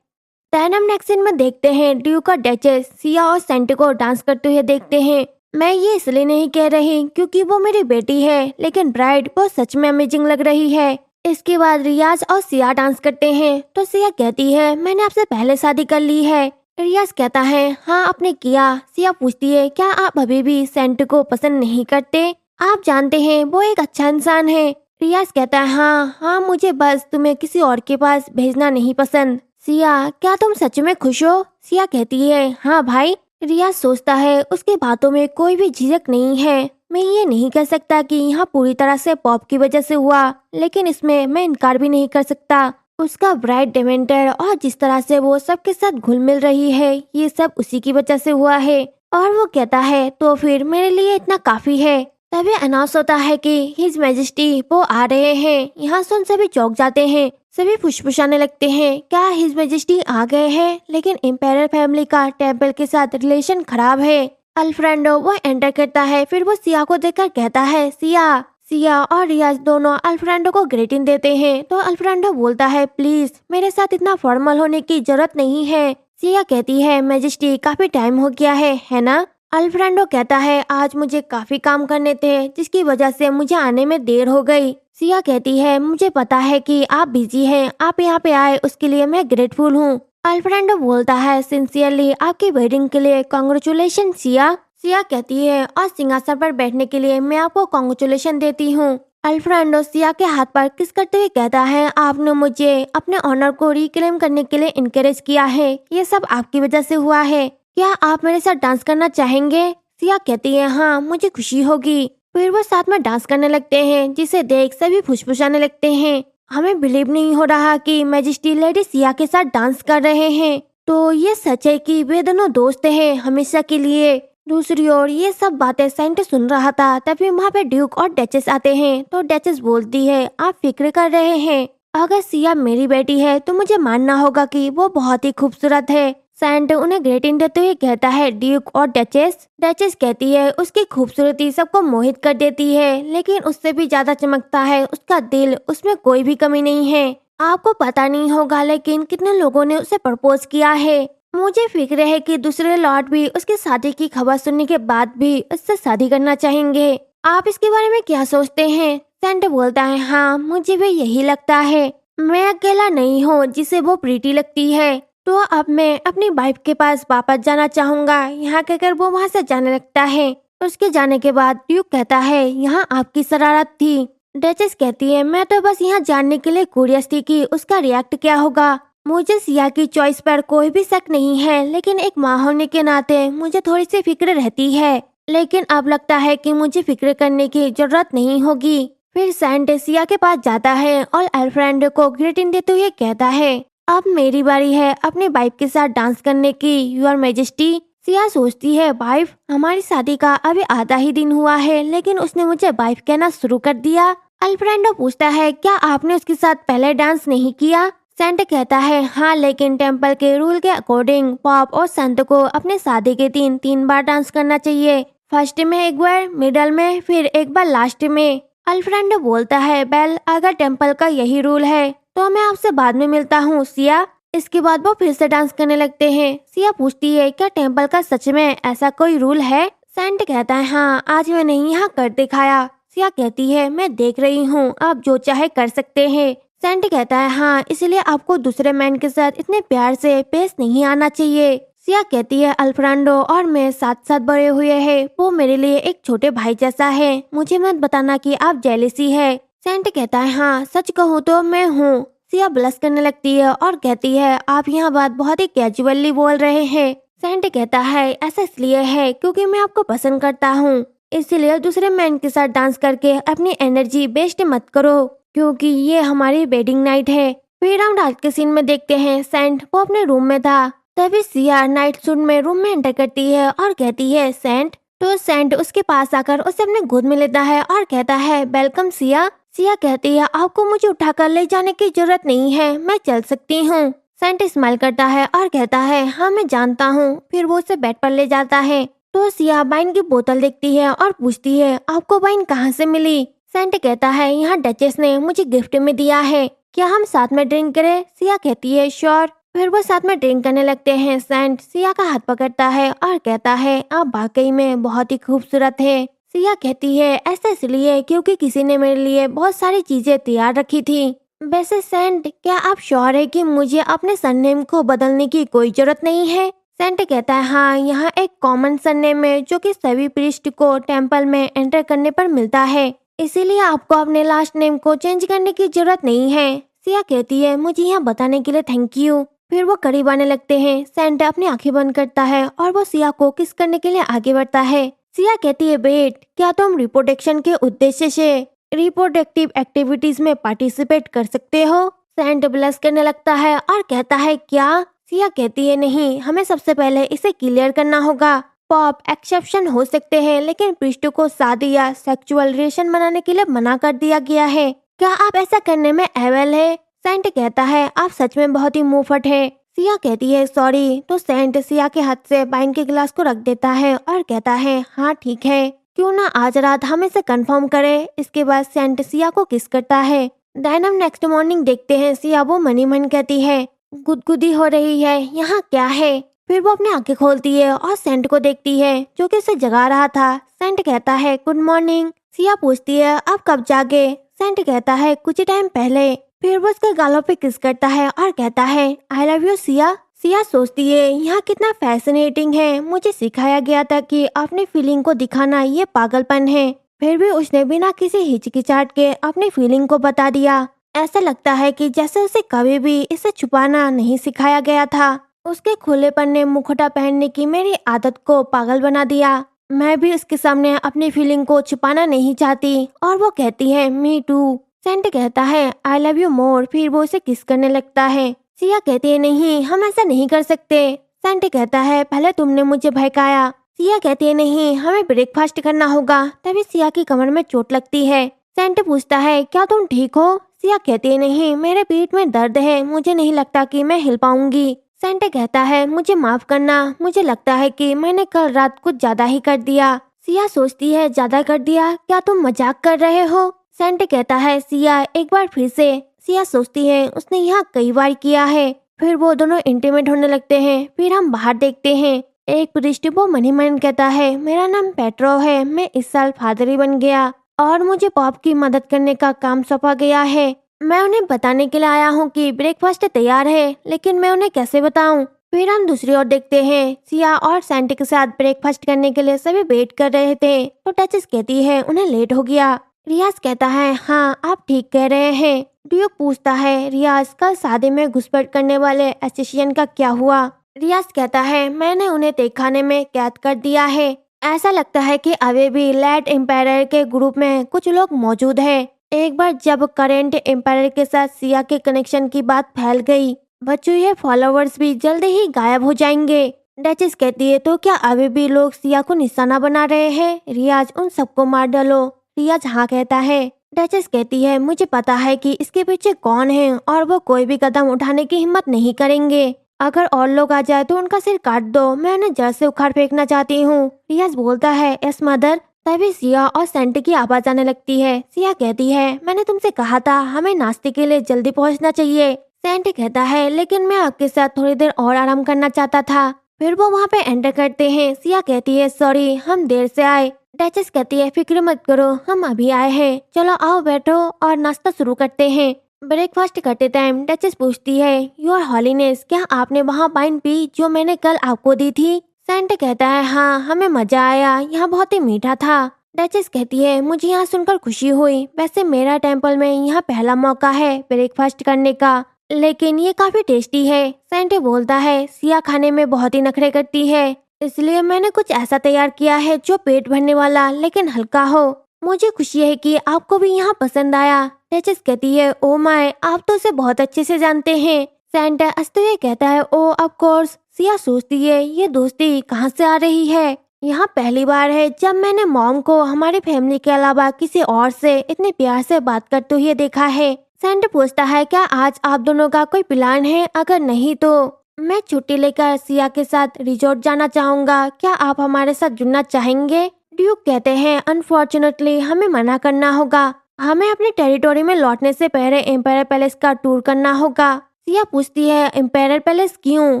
देन हम नेक्स्ट सीन में देखते हैं ड्यूक और डचेस सिया और सेंट को डांस करते हुए देखते हैं। मैं ये इसलिए नहीं कह रही क्योंकि वो मेरी बेटी है, लेकिन ब्राइड वो सच में अमेजिंग लग रही है। इसके बाद रियाज और सिया डांस करते हैं तो सिया कहती है मैंने आपसे पहले शादी कर ली है। रियाज कहता है हाँ आपने किया। सिया पूछती है क्या आप अभी भी सेंट को पसंद नहीं करते? आप जानते हैं वो एक अच्छा इंसान है। रियाज कहता है हाँ मुझे बस तुम्हें किसी और के पास भेजना नहीं पसंद। सिया क्या तुम सच में खुश हो? सिया कहती है हाँ भाई। रियाज सोचता है उसकी बातों में कोई भी झिझक नहीं है। मैं ये नहीं कह सकता कि यहाँ पूरी तरह से पॉप की वजह से हुआ, लेकिन इसमें मैं इनकार भी नहीं कर सकता। उसका ब्राइट डेमेंटर और जिस तरह से वो सबके साथ घुल मिल रही है ये सब उसी की वजह से हुआ है। और वो कहता है तो फिर मेरे लिए इतना काफी है। तभी अनाउंस होता है कि हिज मैजेस्टी वो आ रहे हैं। यहाँ सुन सभी चौंक जाते हैं, सभी फुसफुसाने लगते हैं, क्या हिज मैजेस्टी आ गए हैं? लेकिन एम्पायर फैमिली का टेम्पल के साथ रिलेशन खराब है। अल्फ्रेंडो वो एंटर करता है, फिर वो सिया को देखकर कहता है सिया। सिया और रियाज दोनों अल्फ्रेंडो को ग्रीटिंग देते हैं, तो अल्फ्रेंडो बोलता है प्लीज मेरे साथ इतना फॉर्मल होने की जरूरत नहीं है। सिया कहती है मैजेस्टी काफी टाइम हो गया है ना? अल्फ्रेंडो कहता है आज मुझे काफी काम करने थे जिसकी वजह से मुझे आने में देर हो गई। सिया कहती है मुझे पता है कि आप बिजी हैं, आप यहाँ पे आए उसके लिए मैं ग्रेटफुल हूँ। अल्फ्रेंडो बोलता है सिंसियरली आपकी वेडिंग के लिए कॉन्ग्रेचुलेशन सिया। सिया कहती है और सिंहासन पर बैठने के लिए मैं आपको कॉन्ग्रेचुलेशन देती हूँ। अल्फ्रेंडो सिया के हाथ पर किस करते हुए कहता है आपने मुझे अपने ऑनर को रिक्लेम करने के लिए इनकरेज किया है, ये सब आपकी वजह से हुआ है। क्या आप मेरे साथ डांस करना चाहेंगे? सिया कहती है हाँ मुझे खुशी होगी। फिर वो साथ में डांस करने लगते हैं, जिसे देख सभी फुसफुसाने लगते हैं। हमें बिलीव नहीं हो रहा कि मैजेस्टी लेडी सिया के साथ डांस कर रहे हैं, तो ये सच है कि वे दोनों दोस्त हैं हमेशा के लिए। दूसरी ओर ये सब बातें सेंट सुन रहा था, तभी वहाँ पे ड्यूक और डचेस आते हैं, तो डचेस बोलती है आप फिक्र कर रहे हैं, अगर सिया मेरी बेटी है तो मुझे मानना होगा कि वो बहुत ही खूबसूरत है। सैंट उन्हें ग्रीटिंग देते हुए कहता है ड्यूक और डचेस। डचेस कहती है उसकी खूबसूरती सबको मोहित कर देती है, लेकिन उससे भी ज्यादा चमकता है उसका दिल, उसमें कोई भी कमी नहीं है। आपको पता नहीं होगा लेकिन कितने लोगों ने उसे प्रपोज किया है। मुझे फिक्र है कि दूसरे लॉर्ड भी उसकी शादी की खबर सुनने के बाद भी उससे शादी करना चाहेंगे। आप इसके बारे में क्या सोचते हैं? सेंट बोलता है हाँ मुझे भी यही लगता है, मैं अकेला नहीं हूँ जिसे वो प्रीटी लगती है, तो अब मैं अपनी वाइफ के पास वापस जाना चाहूंगा। यहाँ कहकर वो वहाँ से जाने लगता है। उसके जाने के बाद ड्यूक कहता है यहाँ आपकी शरारत थी। डचेस कहती है मैं तो बस यहाँ जानने के लिए क्यूरियस थी कि उसका रिएक्ट क्या होगा। मुझे सिया की चॉइस पर कोई भी शक नहीं है, लेकिन एक माँ होने के नाते मुझे थोड़ी सी फिक्र रहती है, लेकिन अब लगता है कि मुझे फिक्र करने की जरूरत नहीं होगी। फिर सैंट सिया के पास जाता है और अल्फ्रेंडो को ग्रीटिंग देते हुए कहता है अब मेरी बारी है अपनी वाइफ के साथ डांस करने की, योर मैजेस्टी। सिया सोचती है वाइफ, हमारी शादी का अभी आधा ही दिन हुआ है लेकिन उसने मुझे वाइफ कहना शुरू कर दिया। अल्फ्रेंडो पूछता है क्या आपने उसके साथ पहले डांस नहीं किया? सेंट कहता है हाँ, लेकिन टेम्पल के रूल के अकॉर्डिंग पॉप और संत को अपने शादी के दिन 3 बार डांस करना चाहिए, फर्स्ट में एक बार, मिडल में, फिर एक बार लास्ट में। अल्फ्रेंडो बोलता है बेल अगर टेम्पल का यही रूल है तो मैं आपसे बाद में मिलता हूँ सिया। इसके बाद वो फिर से डांस करने लगते हैं। सिया पूछती है क्या टेम्पल का सच में ऐसा कोई रूल है? सेंट कहता है हाँ, आज मैंने यहाँ कर दिखाया। सिया कहती है मैं देख रही हूँ, आप जो चाहे कर सकते हैं। सेंट कहता है हाँ, इसलिए आपको दूसरे मैन के साथ इतने प्यार से पेश नहीं आना चाहिए। सिया कहती है अल्फ्रेंडो और मैं साथ साथ बड़े हुए हैं, वो मेरे लिए एक छोटे भाई जैसा है, मुझे मत बताना कि आप जेलसी है। सेंट कहता है हाँ, सच कहूँ तो मैं हूँ। सिया ब्लश करने लगती है और कहती है आप यहाँ बात बहुत ही कैजुअली बोल रहे हैं। सेंट कहता है ऐसा इसलिए है क्योंकि मैं आपको पसंद करता हूँ, इसलिए दूसरे मैन के साथ डांस करके अपनी एनर्जी वेस्ट मत करो, क्योंकि ये हमारी वेडिंग नाइट है। फिर हम रात के सीन में देखते हैं सेंट वो अपने रूम में था, तभी सिया नाइट सूट में रूम में एंटर करती है और कहती है सेंट, तो सेंट उसके पास आकर उसे अपने गोद में लेता है और कहता है वेलकम सिया। सिया कहती है आपको मुझे उठाकर ले जाने की जरूरत नहीं है, मैं चल सकती हूँ। सेंट स्माइल करता है और कहता है हाँ मैं जानता हूँ। फिर वो उसे बेड पर ले जाता है, तो सिया वाइन की बोतल देखती है और पूछती है आपको वाइन कहाँ से मिली? सेंट कहता है यहाँ डचेस ने मुझे गिफ्ट में दिया है, क्या हम साथ में ड्रिंक करें? सिया कहती है श्योर। फिर वो साथ में ड्रिंक करने लगते हैं। सेंट सिया का हाथ पकड़ता है और कहता है आप वाकई में बहुत ही खूबसूरत है। सिया कहती है ऐसा इसलिए क्योंकि किसी ने मेरे लिए बहुत सारी चीजें तैयार रखी थी। वैसे सेंट क्या आप श्योर है कि मुझे अपने सरनेम को बदलने की कोई जरूरत नहीं है? सेंट कहता है हाँ, यहाँ एक कॉमन सरनेम है जो कि सभी प्रीस्ट को टेम्पल में एंटर करने पर मिलता है, इसीलिए आपको अपने लास्ट नेम को चेंज करने की जरूरत नहीं है। सिया कहती है मुझे यहाँ बताने के लिए थैंक यू। फिर वो करीब आने लगते हैं। सेंट अपनी आंखें बंद करता है और वो सिया को किस करने के लिए आगे बढ़ता है। सिया कहती है वेट, क्या तुम रिप्रोडक्शन के उद्देश्य से रिप्रोडक्टिव एक्टिविटीज में पार्टिसिपेट कर सकते हो? सेंट ब्लश करने लगता है और कहता है क्या? सिया कहती है नहीं, हमें सबसे पहले इसे क्लियर करना होगा। पॉप एक्सेप्शन हो सकते हैं, लेकिन पृष्ठों को शादी या सेक्सुअल रिलेशन बनाने के लिए मना कर दिया गया है। क्या आप ऐसा करने में एवेल है? सेंट कहता है आप सच में बहुत ही मुंहफट है। सिया कहती है सॉरी। तो सेंट सिया के हाथ से वाइन के गिलास को रख देता है और कहता है हाँ ठीक है, क्यों ना आज रात हम इसे कंफर्म करें। इसके बाद सेंट सिया को किस करता है। देन हम नेक्स्ट मॉर्निंग देखते हैं सिया वो मनी मन कहती है गुदगुदी हो रही है, यहाँ क्या है। फिर वो अपनी आंखें खोलती है और सेंट को देखती है जो कि उसे जगा रहा था। सेंट कहता है गुड मॉर्निंग। सिया पूछती है आप कब जागे। सेंट कहता है कुछ टाइम पहले। फिर वो उसके गालों पे किस करता है और कहता है I love you Siya. Siya सोचती है यहाँ कितना फैसिनेटिंग है, मुझे सिखाया गया था कि अपनी फीलिंग को दिखाना ये पागलपन है। फिर भी उसने बिना किसी हिचकिचाहट के अपनी फीलिंग को बता दिया। ऐसा लगता है कि जैसे उसे कभी भी इसे छुपाना नहीं सिखाया गया था। उसके खुलेपन ने मुखौटा पहनने की मेरी आदत को पागल बना दिया। मैं भी उसके सामने अपनी फीलिंग को छुपाना नहीं चाहती। और वो कहती है मी टू। सेंट कहता है आई लव यू मोर। फिर वो उसे किस करने लगता है। सिया कहती है नहीं हम ऐसा नहीं कर सकते। सेंट कहता है पहले तुमने मुझे बहकाया। सिया कहती है नहीं हमें ब्रेकफास्ट करना होगा। तभी सिया की कमर में चोट लगती है। सेंट पूछता है क्या तुम ठीक हो। सिया कहती है नहीं मेरे पेट में दर्द है, मुझे नहीं लगता कि मैं हिल पाऊंगी। सेंट कहता है मुझे माफ करना, मुझे लगता है कि मैंने कल रात कुछ ज्यादा ही कर दिया। सिया सोचती है ज्यादा कर दिया, क्या तुम मजाक कर रहे हो। सेंट कहता है सिया एक बार फिर से। सिया सोचती है उसने यहाँ कई बार किया है। फिर वो दोनों इंटीमेट होने लगते हैं। फिर हम बाहर देखते हैं एक पृष्ठ वो मनी मन कहता है मेरा नाम पेट्रो है, मैं इस साल फादर ही बन गया और मुझे पॉप की मदद करने का काम सौंपा गया है। मैं उन्हें बताने के लिए आया हूँ कि ब्रेकफास्ट तैयार है, लेकिन मैं उन्हें कैसे बताऊं। फिर हम दूसरी ओर देखते हैं सिया और सेंट के साथ ब्रेकफास्ट करने के लिए सभी वेट कर रहे थे। तो टचेस कहती है उन्हें लेट हो गया। रियाज कहता है हाँ आप ठीक कह रहे हैं। ड्यूक पूछता है रियाज कल शादी में घुसपैठ करने वाले एसोसिएशन का क्या हुआ। रियाज कहता है मैंने उन्हें तहखाने में कैद कर दिया है। ऐसा लगता है कि अभी भी लेट एम्पायर के ग्रुप में कुछ लोग मौजूद हैं। एक बार जब करेंट एम्पायर के साथ सिया के कनेक्शन की बात फैल गई, बच्चों ये फॉलोवर्स भी जल्द ही गायब हो जाएंगे। डचेस कहती है तो क्या अभी भी लोग सिया को निशाना बना रहे हैं। रियाज उन सबको मार डालो। रियाज हाँ कहता है। डचेस कहती है मुझे पता है कि इसके पीछे कौन है और वो कोई भी कदम उठाने की हिम्मत नहीं करेंगे। अगर और लोग आ जाए तो उनका सिर काट दो, मैं उन्हें जड़ से उखाड़ फेंकना चाहती हूँ। रियाज बोलता है यस मदर। तभी सिया और सेंट की आवाज आने लगती है। सिया कहती है मैंने तुमसे कहा था हमें नाश्ते के लिए जल्दी पहुंचना चाहिए। सेंट कहता है लेकिन मैं आपके साथ थोड़ी देर और आराम करना चाहता था। फिर वो वहाँ पे एंटर करते हैं। सिया कहती है सॉरी हम देर से आए। डचेस कहती है फिक्र मत करो हम अभी आए हैं, चलो आओ बैठो और नाश्ता शुरू करते हैं। ब्रेकफास्ट करते टाइम डचेस पूछती है योर हॉलीनेस क्या आपने वहाँ वाइन पी जो मैंने कल आपको दी थी। सेंट कहता है हाँ हमें मजा आया, यहाँ बहुत ही मीठा था। डचेस कहती है मुझे यहाँ सुनकर खुशी हुई। वैसे मेरा टेम्पल में यहाँ पहला मौका है ब्रेकफास्ट करने का, लेकिन ये काफी टेस्टी है। सेंट बोलता है सिया खाने में बहुत ही नखरे करती है, इसलिए मैंने कुछ ऐसा तैयार किया है जो पेट भरने वाला लेकिन हल्का हो। मुझे खुशी है कि आपको भी यहाँ पसंद आया। डचेस कहती है ओ माय आप तो उसे बहुत अच्छे से जानते हैं। सेंट हंसते हुए कहता है ओ ऑफ कोर्स। सिया सोचती है ये दोस्ती कहाँ से आ रही है। यहाँ पहली बार है जब मैंने मॉम को हमारी फैमिली के अलावा किसी और से इतने प्यार से बात करते हुए देखा है। सेंट पूछता है क्या आज आप दोनों का कोई प्लान है, अगर नहीं तो मैं छुट्टी लेकर सिया के साथ रिजॉर्ट जाना चाहूँगा, क्या आप हमारे साथ जुड़ना चाहेंगे। ड्यूक कहते हैं अनफॉर्चुनेटली हमें मना करना होगा, हमें अपने टेरिटोरी में लौटने से पहले एम्पायर पैलेस का टूर करना होगा। सिया पूछती है एम्पायर पैलेस क्यों।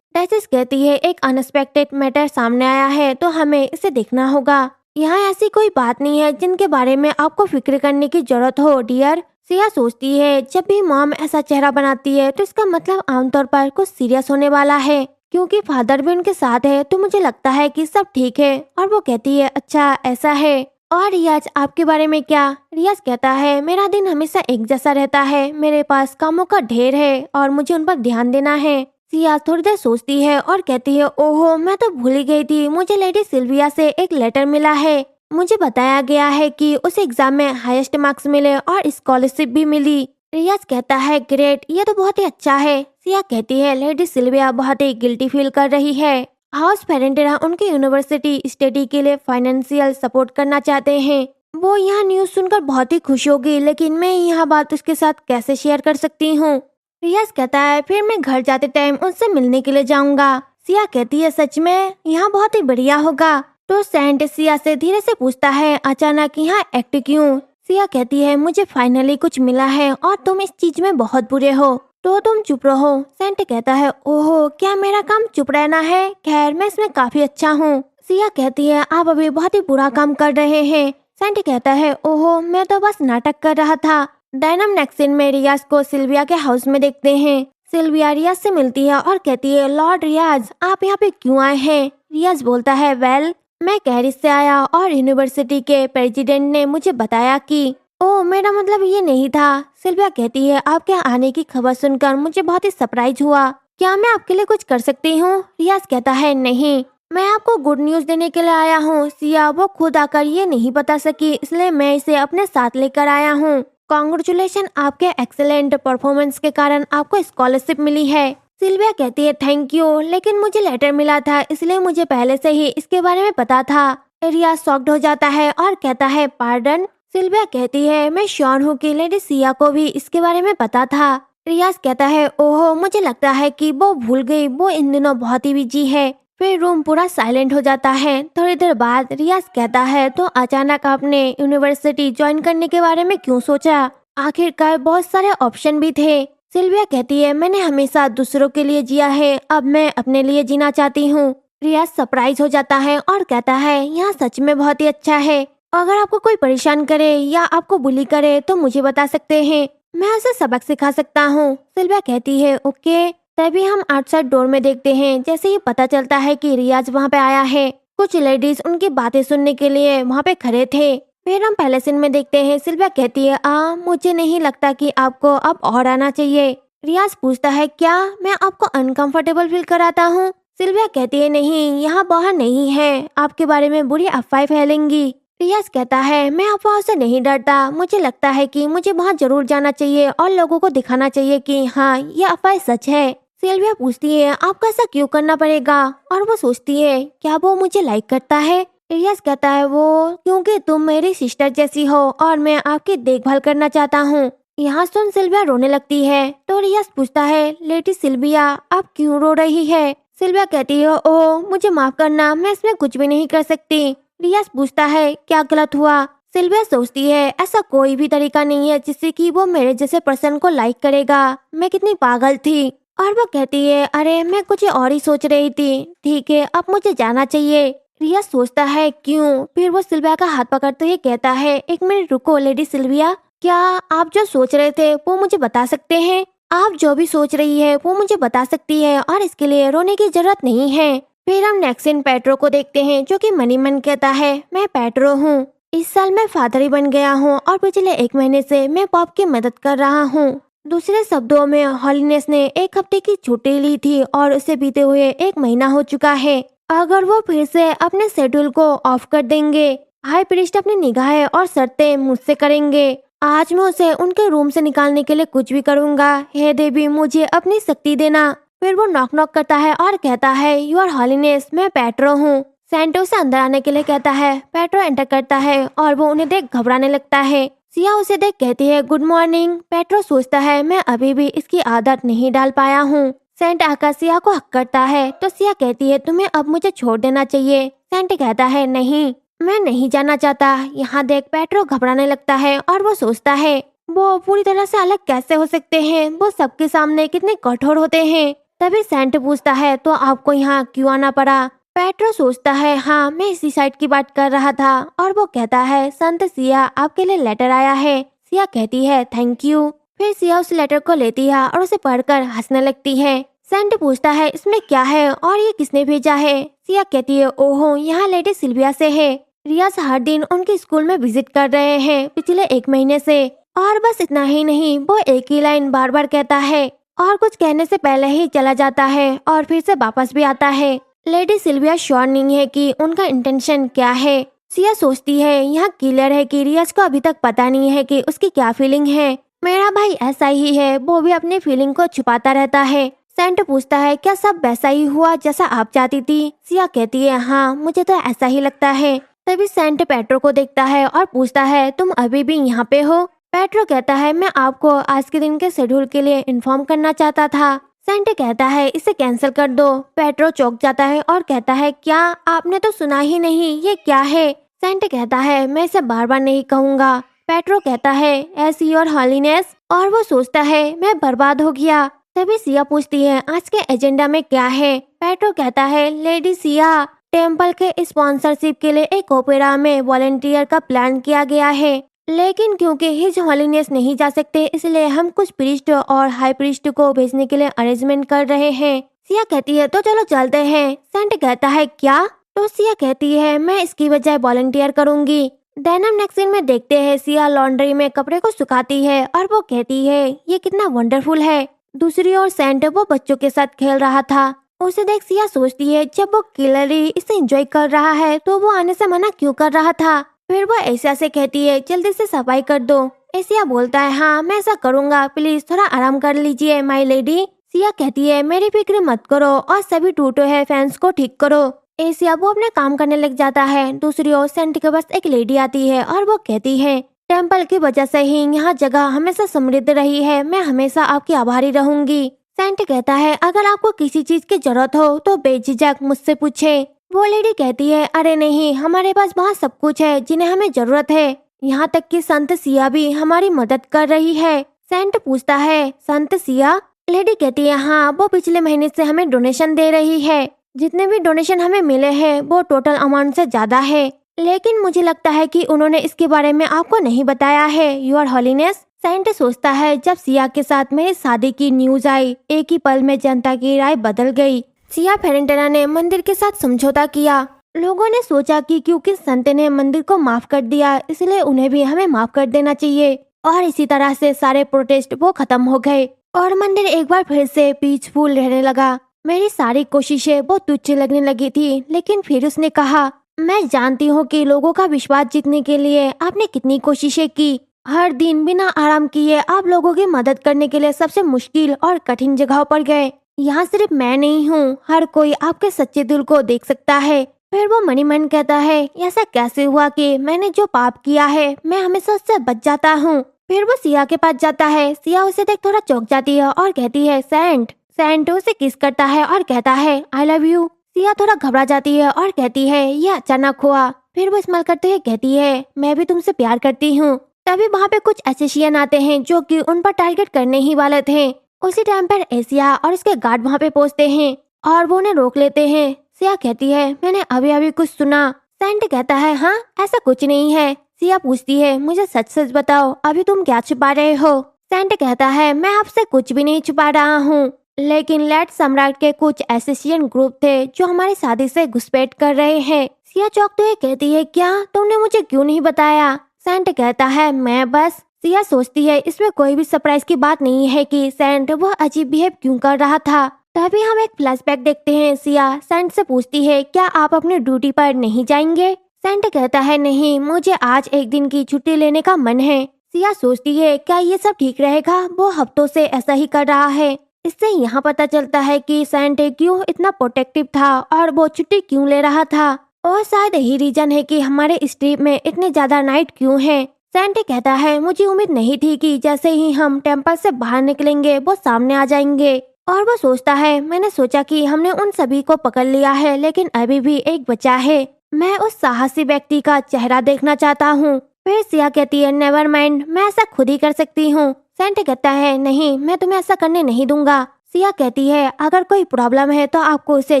डचेस कहती है एक अनएक्सपेक्टेड मैटर सामने आया है तो हमें इसे देखना होगा। यहाँ ऐसी कोई बात नहीं है जिनके बारे में आपको फिक्र करने की जरूरत हो डियर। सिया सोचती है जब भी मॉम ऐसा चेहरा बनाती है तो इसका मतलब आमतौर पर कुछ सीरियस होने वाला है, क्योंकि फादर भी उनके साथ है तो मुझे लगता है कि सब ठीक है। और वो कहती है अच्छा ऐसा है। और रियाज आपके बारे में क्या। रियाज कहता है मेरा दिन हमेशा एक जैसा रहता है, मेरे पास कामों का ढेर है और मुझे उन पर ध्यान देना है। सिया थोड़ी देर सोचती है और कहती है ओहो मैं तो भूल ही गई थी, मुझे लेडी सिल्विया से एक लेटर मिला है। मुझे बताया गया है कि उस एग्जाम में हाईएस्ट मार्क्स मिले और स्कॉलरशिप भी मिली। रियाज कहता है ग्रेट, ये तो बहुत ही अच्छा है। सिया कहती है लेडी सिल्विया बहुत ही गिल्टी फील कर रही है हाउस फेरेंटेरा उनकी यूनिवर्सिटी स्टडी के लिए फाइनेंशियल सपोर्ट करना चाहते हैं। वो यह न्यूज़ सुनकर बहुत ही खुश होगी, लेकिन मैं यह बात उसके साथ कैसे शेयर कर सकती हूँ। रियाज कहता है फिर मैं घर जाते टाइम उनसे मिलने के लिए जाऊंगा। सिया कहती है सच में यहाँ बहुत ही बढ़िया होगा। तो सेंट सिया से धीरे से पूछता है अचानक यहाँ एक्ट क्यों। सिया कहती है मुझे फाइनली कुछ मिला है और तुम इस चीज में बहुत बुरे हो, तो तुम चुप रहो। सेंट कहता है ओहो क्या मेरा काम चुप रहना है, खैर मैं इसमें काफी अच्छा हूँ। सिया कहती है आप अभी बहुत ही बुरा काम कर रहे हैं। सेंट कहता है ओहो मैं तो बस नाटक कर रहा था। डायनम नेक्स्ट सीन में रियाज को सिल्विया के हाउस में देखते हैं। सिल्विया रियाज से मिलती है और कहती है लॉर्ड रियाज आप यहाँ पे क्यों आए हैं। रियाज बोलता है वेल मैं कैरिस से आया और यूनिवर्सिटी के प्रेसिडेंट ने मुझे बताया कि ओह मेरा मतलब ये नहीं था। सिल्विया कहती है आपके आने की खबर सुनकर मुझे बहुत ही सरप्राइज हुआ, क्या मैं आपके लिए कुछ कर सकती हूँ। रियाज कहता है नहीं मैं आपको गुड न्यूज देने के लिए आया हूँ। सिया वो खुद आकर ये नहीं बता सकी इसलिए मैं इसे अपने साथ लेकर आया हूँ। कॉन्ग्रेचुलेशन आपके एक्सेलेंट परफॉर्मेंस के कारण आपको स्कॉलरशिप मिली है। सिल्विया कहती है थैंक यू, लेकिन मुझे लेटर मिला था इसलिए मुझे पहले से ही इसके बारे में पता था। रियाज शॉक्ड हो जाता है और कहता है पार्डन। सिल्विया कहती है मैं श्योर हूँ कि लेडी सिया को भी इसके बारे में पता था। रियाज कहता है ओहो मुझे लगता है कि वो भूल गई, वो इन दिनों बहुत ही बिजी है। फिर रूम पूरा साइलेंट हो जाता है। थोड़ी देर बाद रियाज कहता है तो अचानक आपने यूनिवर्सिटी ज्वाइन करने के बारे में क्यों सोचा, आखिरकार बहुत सारे ऑप्शन भी थे। सिल्विया कहती है मैंने हमेशा दूसरों के लिए जिया है, अब मैं अपने लिए जीना चाहती हूँ। रियाज सरप्राइज हो जाता है और कहता है यहाँ सच में बहुत ही अच्छा है, अगर आपको कोई परेशान करे या आपको बुली करे तो मुझे बता सकते हैं, मैं उसे सबक सिखा सकता हूँ। सिल्विया कहती है ओके। तभी हम आउटसाइड डोर में देखते हैं जैसे ही पता चलता है कि रियाज वहाँ पे आया है। कुछ लेडीज उनकी बातें सुनने के लिए वहाँ पे खड़े थे। फिर हम पहले सीन में देखते हैं सिल्विया कहती है मुझे नहीं लगता कि आपको अब और आना चाहिए। रियाज पूछता है क्या मैं आपको अनकंफर्टेबल फील कराता हूँ। सिल्विया कहती है नहीं यहाँ बाहर नहीं है, आपके बारे में बुरी अफवाहें फैलेंगी। रियाज कहता है मैं अफवाहों से नहीं डरता, मुझे लगता है कि मुझे वहाँ जरूर जाना चाहिए और लोगों को दिखाना चाहिए कि हाँ ये अफवाह सच है। सिल्विया पूछती है आपको ऐसा क्यों करना पड़ेगा, और वो सोचती है क्या वो मुझे लाइक करता है। रियाज कहता है वो क्योंकि तुम मेरी सिस्टर जैसी हो और मैं आपकी देखभाल करना चाहता हूँ। यहाँ सुन सिल्विया रोने लगती है। तो रियाज पूछता है लेडी सिल्विया आप क्यों रो रही है। सिल्विया कहती है ओह मुझे माफ करना, मैं इसमें कुछ भी नहीं कर सकती। रियाज पूछता है क्या गलत हुआ। सिल्विया सोचती है ऐसा कोई भी तरीका नहीं है जिससे कि वो मेरे जैसे पर्सन को लाइक करेगा, मैं कितनी पागल थी। और वो कहती है अरे मैं कुछ और ही सोच रही थी, ठीक है अब मुझे जाना चाहिए। रियाज सोचता है क्यों। फिर वो सिल्विया का हाथ पकड़ते हुए कहता है एक मिनट रुको लेडी सिल्विया, क्या आप जो सोच रहे थे वो मुझे बता सकते हैं। आप जो भी सोच रही है वो मुझे बता सकती है और इसके लिए रोने की जरूरत नहीं है। फिर हम नेक्स्ट इन पेट्रो को देखते हैं जो कि मनी मन कहता है मैं पेट्रो हूँ, इस साल मैं फादर ही बन गया हूँ और पिछले 1 महीने से मैं पॉप की मदद कर रहा हूँ। दूसरे शब्दों में हॉलिनेस ने 1 हफ्ते की छुट्टी ली थी और उसे बीते हुए 1 महीना हो चुका है। अगर वो फिर से अपने शेड्यूल को ऑफ कर देंगे, हाई प्रीस्ट अपनी निगाहें और शर्तें मुझसे करेंगे। आज मैं उसे उनके रूम से निकालने के लिए कुछ भी करूँगा, हे देवी मुझे अपनी शक्ति देना। फिर वो नॉक नॉक करता है और कहता है यूर हॉलिनेस मैं पेट्रो हूँ। सैंटो से अंदर आने के लिए कहता है। पेट्रो एंटर करता है और वो उन्हें देख घबराने लगता है। सिया उसे देख कहती है गुड मॉर्निंग। पेट्रो सोचता है मैं अभी भी इसकी आदत नहीं डाल पाया हूँ। सेंट आकर सिया को हक करता है तो सिया कहती है तुम्हें अब मुझे छोड़ देना चाहिए। सेंट कहता है नहीं मैं नहीं जाना चाहता। यहाँ देख पेट्रो घबराने लगता है और वो सोचता है वो पूरी तरह से अलग कैसे हो सकते हैं, वो सबके सामने कितने कठोर होते हैं। तभी सेंट पूछता है तो आपको यहाँ क्यों आना पड़ा। पेट्रो सोचता है हाँ मैं इसी साइड की बात कर रहा था और वो कहता है संत सिया आपके लिए लेटर आया है। सिया कहती है थैंक यू। फिर सिया उस लेटर को लेती है और उसे पढ़कर हंसने लगती है। सेंट पूछता है इसमें क्या है और ये किसने भेजा है। सिया कहती है ओहो यहाँ लेडी सिल्विया से है। रियाज हर दिन उनके स्कूल में विजिट कर रहे हैं पिछले 1 महीने से। और बस इतना ही नहीं, वो एक ही लाइन बार बार कहता है और कुछ कहने से पहले ही चला जाता है और फिर से वापस भी आता है। लेडी सिल्विया श्योर नहीं है कि उनका इंटेंशन क्या है। सिया सोचती है यहाँ क्लियर है कि रियाज को अभी तक पता नहीं है कि उसकी क्या फीलिंग है। मेरा भाई ऐसा ही है, वो भी अपनी फीलिंग को छुपाता रहता है। सेंट पूछता है क्या सब वैसा ही हुआ जैसा आप चाहती थी? सिया कहती है हाँ मुझे तो ऐसा ही लगता है। तभी सेंट पेट्रो को देखता है और पूछता है तुम अभी भी यहाँ पे हो? पेट्रो कहता है मैं आपको आज के दिन के शेड्यूल के लिए इन्फॉर्म करना चाहता था। सेंट कहता है इसे कैंसिल कर दो। पेट्रो चौंक जाता है और कहता है क्या आपने तो सुना ही नहीं, ये क्या है? सेंट कहता है मैं इसे बार बार नहीं कहूँगा। पेट्रो कहता है एस योर हॉलीनेस, और वो सोचता है मैं बर्बाद हो गया। तभी सिया पूछती है आज के एजेंडा में क्या है? पेट्रो कहता है लेडी सिया, टेम्पल के स्पॉन्सरशिप के लिए एक ओपेरा में वॉलंटियर का प्लान किया गया है, लेकिन क्योंकि हिज हॉलीनेस नहीं जा सकते इसलिए हम कुछ प्रीस्ट और हाई प्रीस्ट को भेजने के लिए अरेंजमेंट कर रहे हैं। सिया कहती है तो चलो चलते हैं। सेंट कहता है क्या? तो सिया कहती है मैं इसकी बजाय वॉलंटियर करूंगी। डेनिम नेक्स्ट सीन में देखते हैं सिया लॉन्ड्री में कपड़े को सुखाती है और वो कहती है ये कितना वंडरफुल है। दूसरी ओर सेंट वो बच्चों के साथ खेल रहा था। उसे देख सिया सोचती है जब वो क्लियरली इसे एंजॉय कर रहा है तो वो आने से मना क्यों कर रहा था। फिर वो एशिया से कहती है जल्दी से सफाई कर दो। एशिया बोलता है हाँ मैं ऐसा करूँगा, प्लीज थोड़ा आराम कर लीजिए माई लेडी। सिया कहती है मेरी फिक्र मत करो और सभी टूटे हुए फैंस को ठीक करो। एशिया वो अपने काम करने लग जाता है। दूसरी ओर सेंट के पास एक लेडी आती है और वो कहती है टेम्पल की वजह से ही यहाँ जगह हमेशा समृद्ध रही है, मैं हमेशा आपकी आभारी रहूंगी। सेंट कहता है अगर आपको किसी चीज की जरूरत हो तो बेझिझक मुझसे पूछे। वो लेडी कहती है अरे नहीं, हमारे पास बहुत सब कुछ है जिन्हें हमें जरूरत है, यहाँ तक कि संत सिया भी हमारी मदद कर रही है। सेंट पूछता है संत सिया? लेडी कहती है हाँ, वो पिछले महीने से हमें डोनेशन दे रही है। जितने भी डोनेशन हमें मिले हैं वो टोटल अमाउंट से ज्यादा है, लेकिन मुझे लगता है कि उन्होंने इसके बारे में आपको नहीं बताया है योर हॉलीनेस। सेंट सोचता है जब सिया के साथ मेरी शादी की न्यूज आई एक ही पल में जनता की राय बदल गई। सिया फेरेंटेरा ने मंदिर के साथ समझौता किया। लोगों ने सोचा कि क्योंकि संत ने मंदिर को माफ कर दिया इसलिए उन्हें भी हमें माफ कर देना चाहिए, और इसी तरह से सारे प्रोटेस्ट वो खत्म हो गए और मंदिर एक बार फिर से पीसफुल रहने लगा। मेरी सारी कोशिशें बहुत तुच्छ लगने लगी थी, लेकिन फिर उसने कहा मैं जानती हूँ कि लोगों का विश्वास जीतने के लिए आपने कितनी कोशिशें की। हर दिन बिना आराम किए आप लोगों की मदद करने के लिए सबसे मुश्किल और कठिन जगहों पर गए। यहाँ सिर्फ मैं नहीं हूँ, हर कोई आपके सच्चे दिल को देख सकता है। फिर वो मनी मन कहता है ऐसा कैसे हुआ कि मैंने जो पाप किया है मैं हमेशा उससे बच जाता हूँ। फिर वो सिया के पास जाता है। सिया उसे देख थोड़ा चौंक जाती है और कहती है सेंट। सेंट उसे किस करता है और कहता है आई लव यू। सिया थोड़ा घबरा जाती है और कहती है ये अचानक हुआ। फिर वो स्माइल करते हुए कहती है मैं भी तुमसे प्यार करती हूँ। तभी वहाँ पे कुछ एसेसियन आते हैं जो कि उन पर टारगेट करने ही वाले थे। उसी टाइम पर एशिया और उसके गार्ड वहाँ पे पहुँचते हैं और वो उन्हें रोक लेते हैं। सिया कहती है मैंने अभी अभी कुछ सुना। सेंट कहता है हाँ ऐसा कुछ नहीं है। सिया पूछती है मुझे सच सच बताओ अभी तुम क्या छुपा रहे हो? सेंट कहता है मैं आपसे कुछ भी नहीं छुपा रहा हूँ, लेकिन लेट सम्राट के कुछ एसेसियन ग्रुप थे जो हमारी शादी से घुसपैठ कर रहे हैं। सिया चौंकते हुए कहती है क्या तुमने मुझे क्यों नहीं बताया? सेंट कहता है मैं बस। सिया सोचती है इसमें कोई भी सरप्राइज की बात नहीं है कि सेंट वह अजीब बिहेव क्यों कर रहा था। तभी हम एक फ्लैशबैक देखते हैं। सिया सेंट से पूछती है क्या आप अपनी ड्यूटी पर नहीं जाएंगे? सेंट कहता है नहीं, मुझे आज एक दिन की छुट्टी लेने का मन है। सिया सोचती है क्या ये सब ठीक रहेगा? वो हफ्तों से ऐसा ही कर रहा है। इससे यहाँ पता चलता है कि सेंट क्यों इतना प्रोटेक्टिव था और वो छुट्टी क्यों ले रहा था, और शायद यही रीजन है कि हमारे स्ट्रीप में इतने ज्यादा नाइट क्यों हैं। सेंट कहता है मुझे उम्मीद नहीं थी कि जैसे ही हम टेम्पल से बाहर निकलेंगे वो सामने आ जाएंगे। और वो सोचता है मैंने सोचा कि हमने उन सभी को पकड़ लिया है, लेकिन अभी भी एक बचा है। मैं उस साहसी व्यक्ति का चेहरा देखना चाहता हूँ। फिर सिया कहती है नेवर माइंड, मैं ऐसा खुद ही कर सकती हूँ। सेंट कहता है नहीं, मैं तुम्हें ऐसा करने नहीं दूंगा। सिया कहती है अगर कोई प्रॉब्लम है तो आपको उसे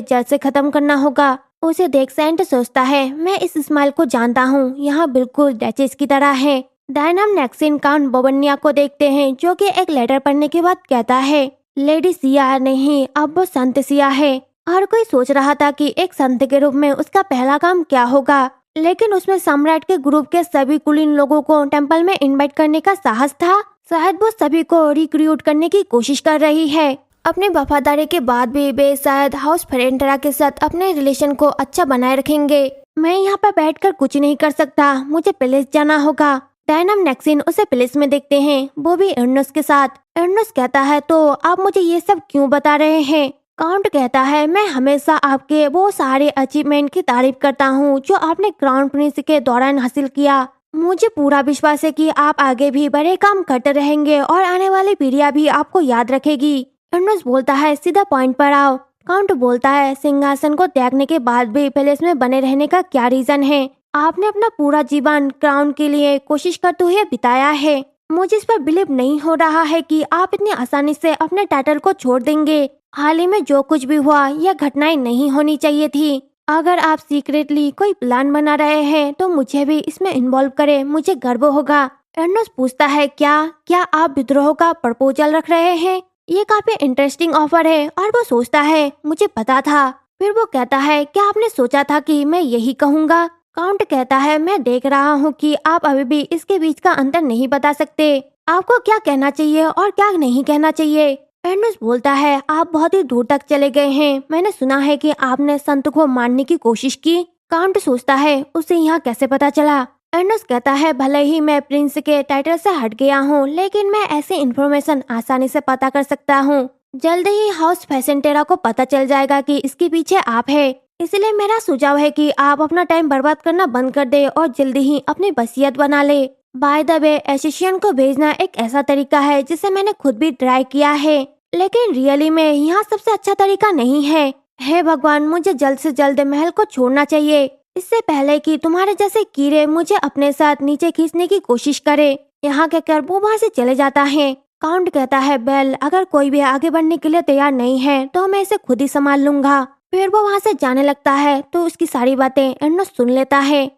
जड़ से खत्म करना होगा। उसे देख सेंट सोचता है मैं इस स्माइल को जानता हूँ, यहाँ बिल्कुल डचेस की तरह है। डायनम नेक्सिन काउंट बोबनिया को देखते हैं जो कि एक लेटर पढ़ने के बाद कहता है लेडी सिया नहीं, अब वो संत सिया है। हर कोई सोच रहा था कि एक संत के रूप में उसका पहला काम क्या होगा, लेकिन उसमें सम्राट के ग्रुप के सभी कुलीन लोगों को टेम्पल में इनवाइट करने का साहस था। शायद वो सभी को रिक्रूट करने की कोशिश कर रही है। अपने वफादारी के बाद भी वे शायद हाउस फेरेंटेरा के साथ अपने रिलेशन को अच्छा बनाए रखेंगे। मैं यहाँ पर बैठकर कुछ नहीं कर सकता, मुझे पैलेस जाना होगा। डायनम नेक्सिन उसे पुलिस में देखते हैं, वो भी एर्नस के साथ। एर्नस कहता है तो आप मुझे ये सब क्यों बता रहे हैं? काउंट कहता है मैं हमेशा आपके वो सारे अचीवमेंट की तारीफ करता हूँ जो आपने क्राउन प्रिंस के दौरान हासिल किया। मुझे पूरा विश्वास है कि आप आगे भी बड़े काम करते रहेंगे और आने वाली पीढ़ियां भी आपको याद रखेगी। एर्नस बोलता है सीधा पॉइंट पर आओ। काउंट बोलता है सिंहासन को त्यागने के बाद भी पैलेस में बने रहने का क्या रीजन है? आपने अपना पूरा जीवन क्राउन के लिए कोशिश करते हुए बिताया है। मुझे इस पर बिलीव नहीं हो रहा है कि आप इतनी आसानी से अपने टाइटल को छोड़ देंगे। हाल ही में जो कुछ भी हुआ यह घटनाएं नहीं होनी चाहिए थी। अगर आप सीक्रेटली कोई प्लान बना रहे हैं तो मुझे भी इसमें इन्वॉल्व करें, मुझे गर्व होगा। एर्नस पूछता है क्या आप विद्रोह का प्रपोजल रख रहे हैं? ये काफी इंटरेस्टिंग ऑफर है और वो सोचता है मुझे पता था। फिर वो कहता है क्या आपने सोचा था कि मैं यही कहूँगा? काउंट कहता है मैं देख रहा हूँ कि आप अभी भी इसके बीच का अंतर नहीं बता सकते। आपको क्या कहना चाहिए और क्या नहीं कहना चाहिए? एर्नस बोलता है आप बहुत ही दूर तक चले गए हैं। मैंने सुना है कि आपने संत को मारने की कोशिश की। काउंट सोचता है उसे यहाँ कैसे पता चला? एर्नस कहता है भले ही मैं प्रिंस के टाइटल से हट गया हूँ, लेकिन मैं ऐसी इन्फॉर्मेशन आसानी से पता कर सकता हूँ। जल्द ही हाउस फैसेंटेरा को पता चल जाएगा कि इसके पीछे आप है। इसलिए मेरा सुझाव है कि आप अपना टाइम बर्बाद करना बंद कर दे और जल्दी ही अपनी वसीयत बना ले। बाय द वे एशिशियन को भेजना एक ऐसा तरीका है जिसे मैंने खुद भी ट्राई किया है, लेकिन रियली में यहाँ सबसे अच्छा तरीका नहीं है। हे भगवान, मुझे जल्द से जल्द महल को छोड़ना चाहिए, इससे पहले कि तुम्हारे जैसे कीड़े मुझे अपने साथ नीचे खींचने की कोशिश करे। यहाँ कहकर वो वहाँ से चले जाता है। काउंट कहता है बेल, अगर कोई भी आगे बढ़ने के लिए तैयार नहीं है तो मैं इसे खुद ही संभाल लूंगा। फिर वो वहाँ से जाने लगता है तो उसकी सारी बातें एर्नस सुन लेता है।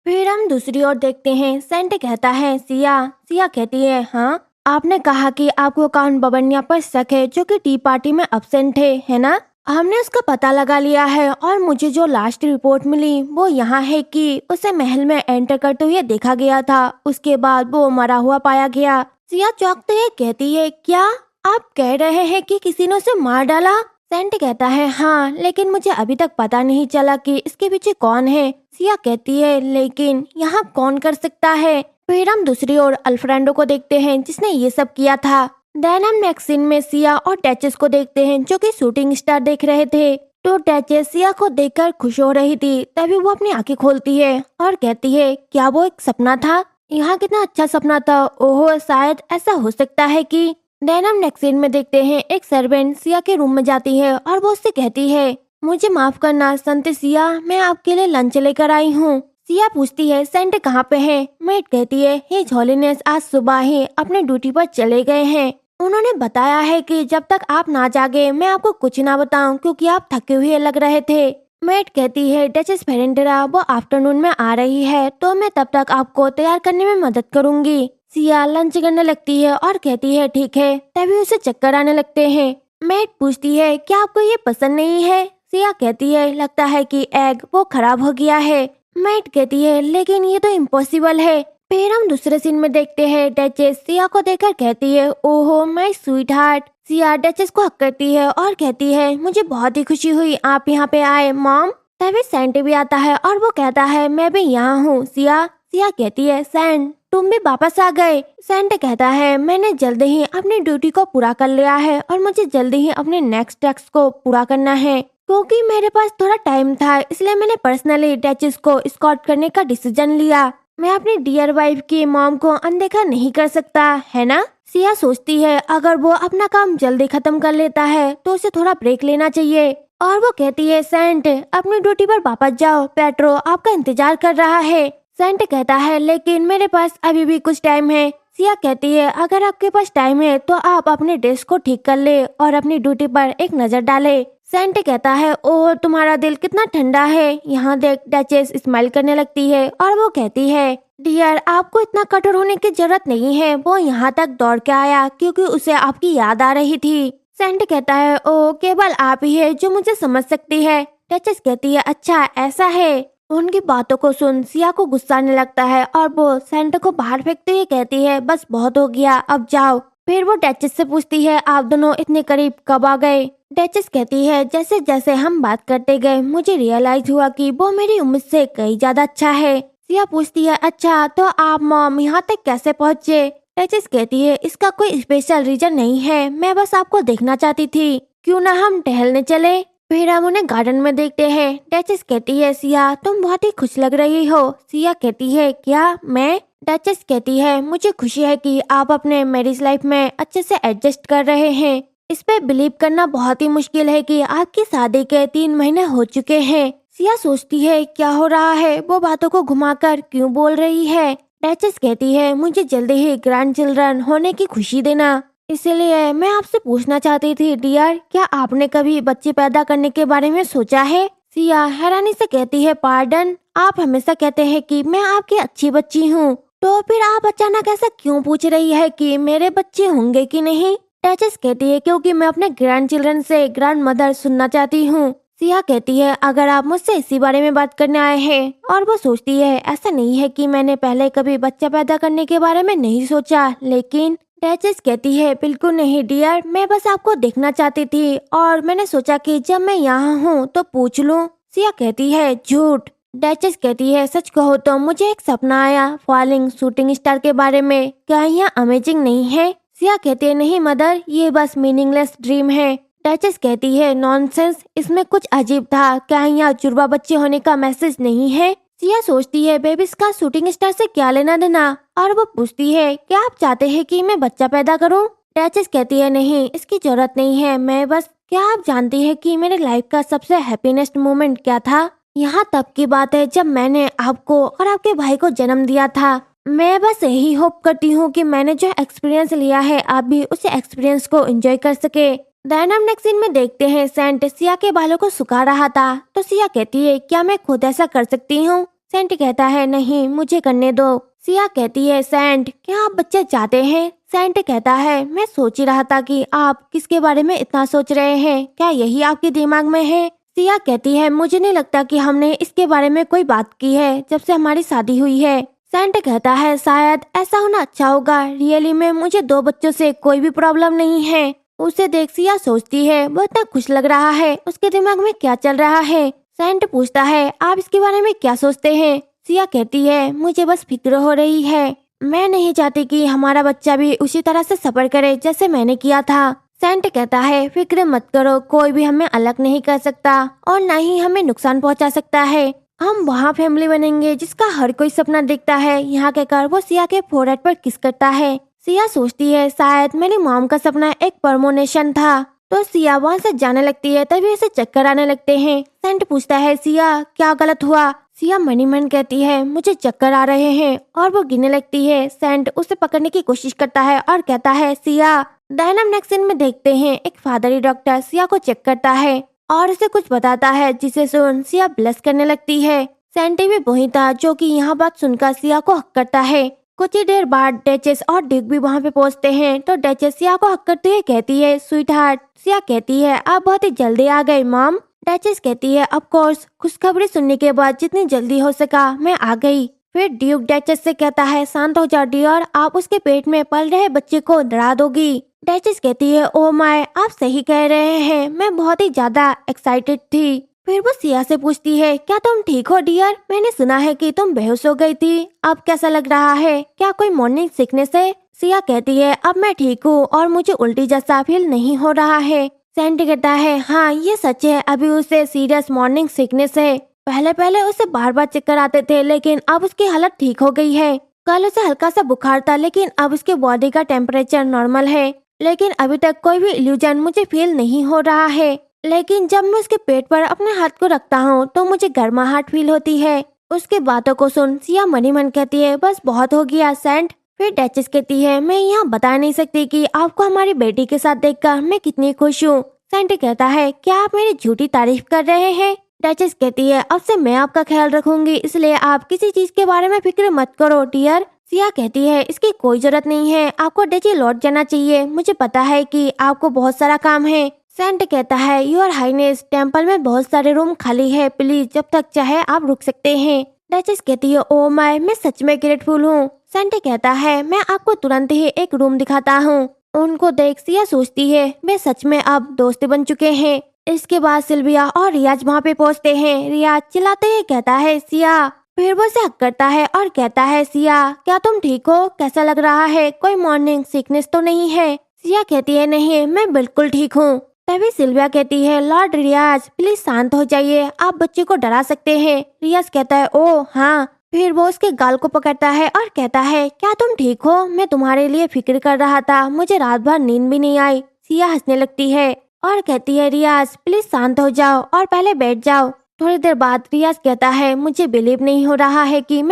फिर हम दूसरी ओर देखते हैं। सेंट कहता है सिया कहती है हाँ, आपने कहा कि आपको काउंट बबनिया पर शक है जो कि टी पार्टी में अब्सेंट है ना? हमने उसका पता लगा लिया है और मुझे जो लास्ट रिपोर्ट मिली वो यहाँ है कि उसे महल में एंटर करते हुए देखा गया था। उसके बाद वो मरा हुआ पाया गया। सिया चौंकते हुए कहती है क्या आप कह रहे हैं कि किसी ने उसे मार डाला? सेंट कहता है हाँ, लेकिन मुझे अभी तक पता नहीं चला कि इसके पीछे कौन है। सिया कहती है लेकिन यहाँ कौन कर सकता है? फिर हम दूसरी ओर अल्फ्रेंडो को देखते हैं जिसने ये सब किया था। देन हम नेक्स्ट सीन में सिया और टैचेस को देखते हैं जो कि शूटिंग स्टार देख रहे थे। तो टैचेस सिया को देखकर खुश हो रही थी। तभी वो अपनी आंखें खोलती है और कहती है क्या वो एक सपना था? यहाँ कितना अच्छा सपना था। ओहो, शायद ऐसा हो सकता है कि। देन हम नेक्स्ट सीन में देखते हैं एक सर्वेंट सिया के रूम में जाती है और वो उससे कहती है मुझे माफ करना संत सिया, मैं आपके लिए लंच लेकर आई हूँ। सिया पूछती है सेंट कहाँ पे है? मेट कहती है हिज होलीनेस आज सुबह ही अपने ड्यूटी पर चले गए हैं। उन्होंने बताया है कि जब तक आप ना जागे मैं आपको कुछ ना बताऊं क्योंकि आप थके हुए लग रहे थे। मेट कहती है डचेस फेरेंटेरा वो आफ्टरनून में आ रही है तो मैं तब तक आपको तैयार करने में मदद करूंगी। सिया लंच करने लगती है और कहती है ठीक है। तभी उसे चक्कर आने लगते हैं। मेट पूछती है क्या आपको ये पसंद नहीं है? सिया कहती है लगता है कि एग वो खराब हो गया है। मेट कहती है लेकिन ये तो इम्पॉसिबल है। फिर हम दूसरे सीन में देखते हैं डचेस सिया को देखकर कहती है ओहो my sweet heart. Siya duchess को हक करती है और कहती है मुझे बहुत ही खुशी हुई आप यहाँ पे आए मॉम। तभी सेंट भी आता है और वो कहता है मैं भी यहाँ हूँ सिया। सिया कहती है सेंट तुम भी वापस आ गए। सेंट कहता है मैंने जल्द ही अपनी ड्यूटी को पूरा कर लिया है और मुझे जल्द ही अपने नेक्स्ट टास्क को पूरा करना है। क्योंकि मेरे पास थोड़ा टाइम था इसलिए मैंने पर्सनली डचेस को स्कॉट करने का डिसीजन लिया। मैं अपनी डियर वाइफ की मॉम को अनदेखा नहीं कर सकता, है ना? सिया सोचती है अगर वो अपना काम जल्दी खत्म कर लेता है तो उसे थोड़ा ब्रेक लेना चाहिए। और वो कहती है सेंट अपनी ड्यूटी पर वापस जाओ, पेट्रो आपका इंतजार कर रहा है। सेंट कहता है लेकिन मेरे पास अभी भी कुछ टाइम है। सिया कहती है अगर आपके पास टाइम है तो आप अपने ड्रेस को ठीक कर ले और अपनी ड्यूटी पर एक नजर डाले। सेंट कहता है ओह तुम्हारा दिल कितना ठंडा है। यहाँ देख डचेस स्माइल करने लगती है और वो कहती है डियर आपको इतना कठोर होने की जरूरत नहीं है। वो यहाँ तक दौड़ के आया क्योंकि उसे आपकी याद आ रही थी। सेंट कहता है ओह केवल आप ही है जो मुझे समझ सकती है। डचेस कहती है अच्छा ऐसा है। उनकी बातों को सुन सिया को गुस्सा आने लगता है और वो सेंट को बाहर फेंकते हुए कहती है बस बहुत हो गया अब जाओ। फिर वो डचेस से पूछती है आप दोनों इतने करीब कब आ गए? डचेस कहती है जैसे जैसे हम बात करते गए मुझे रियलाइज हुआ कि वो मेरी उम्र से कई ज्यादा अच्छा है। सिया पूछती है, अच्छा तो आप मॉम यहाँ तक कैसे पहुँचे? डचेस कहती है, इसका कोई स्पेशल रीजन नहीं है, मैं बस आपको देखना चाहती थी, क्यों ना हम टहलने चले? फिर हम उन्हें गार्डन में देखते हैं। डचेस कहती है, सिया तुम बहुत ही खुश लग रही हो। सिया कहती है, क्या मैं? डचेस कहती है, मुझे खुशी है कि आप अपने मैरिज लाइफ में अच्छे से एडजस्ट कर रहे हैं। इस पे बिलीव करना बहुत ही मुश्किल है कि आपकी शादी के 3 महीने हो चुके हैं। सिया सोचती है, क्या हो रहा है, वो बातों को घुमाकर क्यों बोल रही है? डचेस कहती है, मुझे जल्दी ही ग्रैंड चिल्ड्रन होने की खुशी देना, इसलिए मैं आपसे पूछना चाहती थी डियर, क्या आपने कभी बच्चे पैदा करने के बारे में सोचा है? सिया हैरानी से कहती है, पार्डन, आप हमेशा कहते हैं कि मैं आपकी अच्छी बच्ची हूँ, तो फिर आप अचानक ऐसा क्यों पूछ रही है कि मेरे बच्चे होंगे कि नहीं? डचेस कहती है, क्योंकि मैं अपने ग्रैंड चिल्ड्रन से ग्रैंड मदर सुनना चाहती हूँ। सिया कहती है, अगर आप मुझसे इसी बारे में बात करने आए हैं, और वो सोचती है, ऐसा नहीं है कि मैंने पहले कभी बच्चा पैदा करने के बारे में नहीं सोचा, लेकिन डचेस कहती है, बिल्कुल नहीं डियर, मैं बस आपको देखना चाहती थी और मैंने सोचा कि जब मैं यहाँ हूँ तो पूछ लूँ। सिया कहती है, झूठ। डचेस कहती है, सच कहो तो मुझे एक सपना आया फॉलिंग शूटिंग स्टार के बारे में, क्या यह अमेजिंग नहीं है? सिया कहती है, नहीं मदर, ये बस मीनिंगलेस ड्रीम है। डचेस कहती है, नॉनसेंस, इसमें कुछ अजीब था, क्या यहाँ जुड़वा बच्चे होने का मैसेज नहीं है? सिया सोचती है, बेबीज का शूटिंग स्टार से क्या लेना देना, और वो पूछती है, क्या आप चाहते हैं कि मैं बच्चा पैदा करूं? डचेस कहती है, नहीं, इसकी जरूरत नहीं है, मैं बस, क्या आप जानती है कि मेरे लाइफ का सबसे हैप्पीनेस्ट मोमेंट क्या था? यहाँ तब की बात है जब मैंने आपको और आपके भाई को जन्म दिया था। मैं बस यही होप करती हूँ कि मैंने जो एक्सपीरियंस लिया है आप भी उस एक्सपीरियंस को एंजॉय कर सके। देन हम नेक्स्ट सीन में देखते हैं सेंट सिया के बालों को सुखा रहा था, तो सिया कहती है, क्या मैं खुद ऐसा कर सकती हूँ? सेंट कहता है, नहीं, मुझे करने दो। सिया कहती है, सेंट, क्या आप बच्चे चाहते हैं? सेंट कहता है, मैं सोच ही रहा था कि आप किसके बारे में इतना सोच रहे हैं, क्या यही आपके दिमाग में है? सिया कहती है, मुझे नहीं लगता कि हमने इसके बारे में कोई बात की है जब से हमारी शादी हुई है। सेंट कहता है, शायद ऐसा होना अच्छा होगा, रियली में मुझे 2 बच्चों से कोई भी प्रॉब्लम नहीं है। उसे देख सिया सोचती है, वो इतना खुश लग रहा है, उसके दिमाग में क्या चल रहा है? सेंट पूछता है, आप इसके बारे में क्या सोचते हैं? सिया कहती है, मुझे बस फिक्र हो रही है, मैं नहीं चाहती कि हमारा बच्चा भी उसी तरह से सफर करे जैसे मैंने किया था। सेंट कहता है, फिक्र मत करो, कोई भी हमें अलग नहीं कर सकता और न ही हमें नुकसान पहुंचा सकता है। हम वहाँ फैमिली बनेंगे जिसका हर कोई सपना देखता है। यहाँ कहकर वो सिया के फोरहेड पर किस करता है। सिया सोचती है, शायद मेरी मॉम का सपना एक प्रमोशन था। तो सिया वहाँ से जाने लगती है, तभी उसे चक्कर आने लगते हैं। सेंट पूछता है, सिया क्या गलत हुआ? सिया मनी मन कहती है, मुझे चक्कर आ रहे हैं, और वो गिरने लगती है। सेंट उसे पकड़ने की कोशिश करता है और कहता है, सिया। देन हम नेक्स्ट सीन में देखते हैं एक फादरी डॉक्टर सिया को चेक करता है और उसे कुछ बताता है, जिसे सुन सिया ब्लश करने लगती है। सेंट भी वही था जो कि यहाँ बात सुनकर सिया को हक करता है। कुछ ही देर बाद डचेस और डिक भी वहाँ पे पहुँचते हैं, तो डचेस सिया को हक करते हुए कहती है, स्वीट हार्ट। सिया कहती है, आप बहुत ही जल्दी आ गए मॉम। डचेस कहती है, ऑफ कोर्स, खुशखबरी सुनने के बाद जितनी जल्दी हो सका मैं आ गई। फिर ड्यूक डचेस से कहता है, शांत हो जाओ डियर, आप उसके पेट में पल रहे बच्चे को डरा दोगी। डचेस कहती है, ओ माय, आप सही कह रहे हैं, मैं बहुत ही ज्यादा एक्साइटेड थी। फिर वो सिया से पूछती है, क्या तुम ठीक हो डियर? मैंने सुना है कि तुम बेहोश हो गई थी, अब कैसा लग रहा है? क्या कोई मॉर्निंग सिकनेस है? सिया कहती है, अब मैं ठीक हूँ और मुझे उल्टी जैसा फील नहीं हो रहा है। सेंट कहता है, हाँ ये सच है, अभी उसे सीरियस मॉर्निंग सिकनेस है। पहले पहले उसे बार बार चक्कर आते थे, लेकिन अब उसकी हालत ठीक हो गई है। कल उसे हल्का सा बुखार था, लेकिन अब उसके बॉडी का टेम्परेचर नॉर्मल है। लेकिन अभी तक कोई भी इल्यूजन मुझे फील नहीं हो रहा है। लेकिन जब मैं उसके पेट पर अपने हाथ को रखता हूँ तो मुझे गर्माहट फील होती है। उसकी बातों को सुन सिया मनी मन कहती है, बस बहुत हो गया सेंट। फिर डचेस कहती है, मैं यहाँ बता नहीं सकती कि आपको हमारी बेटी के साथ देखकर मैं कितनी खुश हूँ। सेंट कहता है, क्या आप मेरी झूठी तारीफ कर रहे हैं? डचेस कहती है, अब से मैं आपका ख्याल रखूंगी, इसलिए आप किसी चीज के बारे में फिक्र मत करो डियर। सिया कहती है, इसकी कोई जरूरत नहीं है, आपको डेजी लौट जाना चाहिए, मुझे पता है कि आपको बहुत सारा काम है। सेंट कहता है, योर हाइनेस, टेम्पल में बहुत सारे रूम खाली है, प्लीज जब तक चाहे आप रुक सकते हैं। डचेस कहती है, ओ माय, मैं सच में ग्रेटफुल हूँ। सेंट कहता है, मैं आपको तुरंत ही एक रूम दिखाता हूँ। उनको देख सिया सोचती है, वे सच में अब दोस्त बन चुके हैं। इसके बाद सिल्विया और रियाज वहाँ पे पहुँचते हैं। रियाज चिल्लाते ही कहता है, सिया फिर वो उसे हक करता है और कहता है, सिया क्या तुम ठीक हो, कैसा लग रहा है, कोई मॉर्निंग सिकनेस तो नहीं है? सिया कहती है, नहीं मैं बिल्कुल ठीक हूँ। तभी सिल्विया कहती है, लॉर्ड रियाज प्लीज शांत हो जाइए, आप बच्चे को डरा सकते हैं। रियाज कहता है, ओह हाँ। फिर वो उसके गाल को पकड़ता है और कहता है, क्या तुम ठीक हो? मैं तुम्हारे लिए फिक्र कर रहा था, मुझे रात भर नींद भी नहीं आई। सिया हंसने लगती है और कहती है, रियाज प्लीज शांत हो जाओ और पहले बैठ जाओ। थोड़ी देर बाद रियाज कहता है, मुझे बिलीव नहीं हो रहा है कि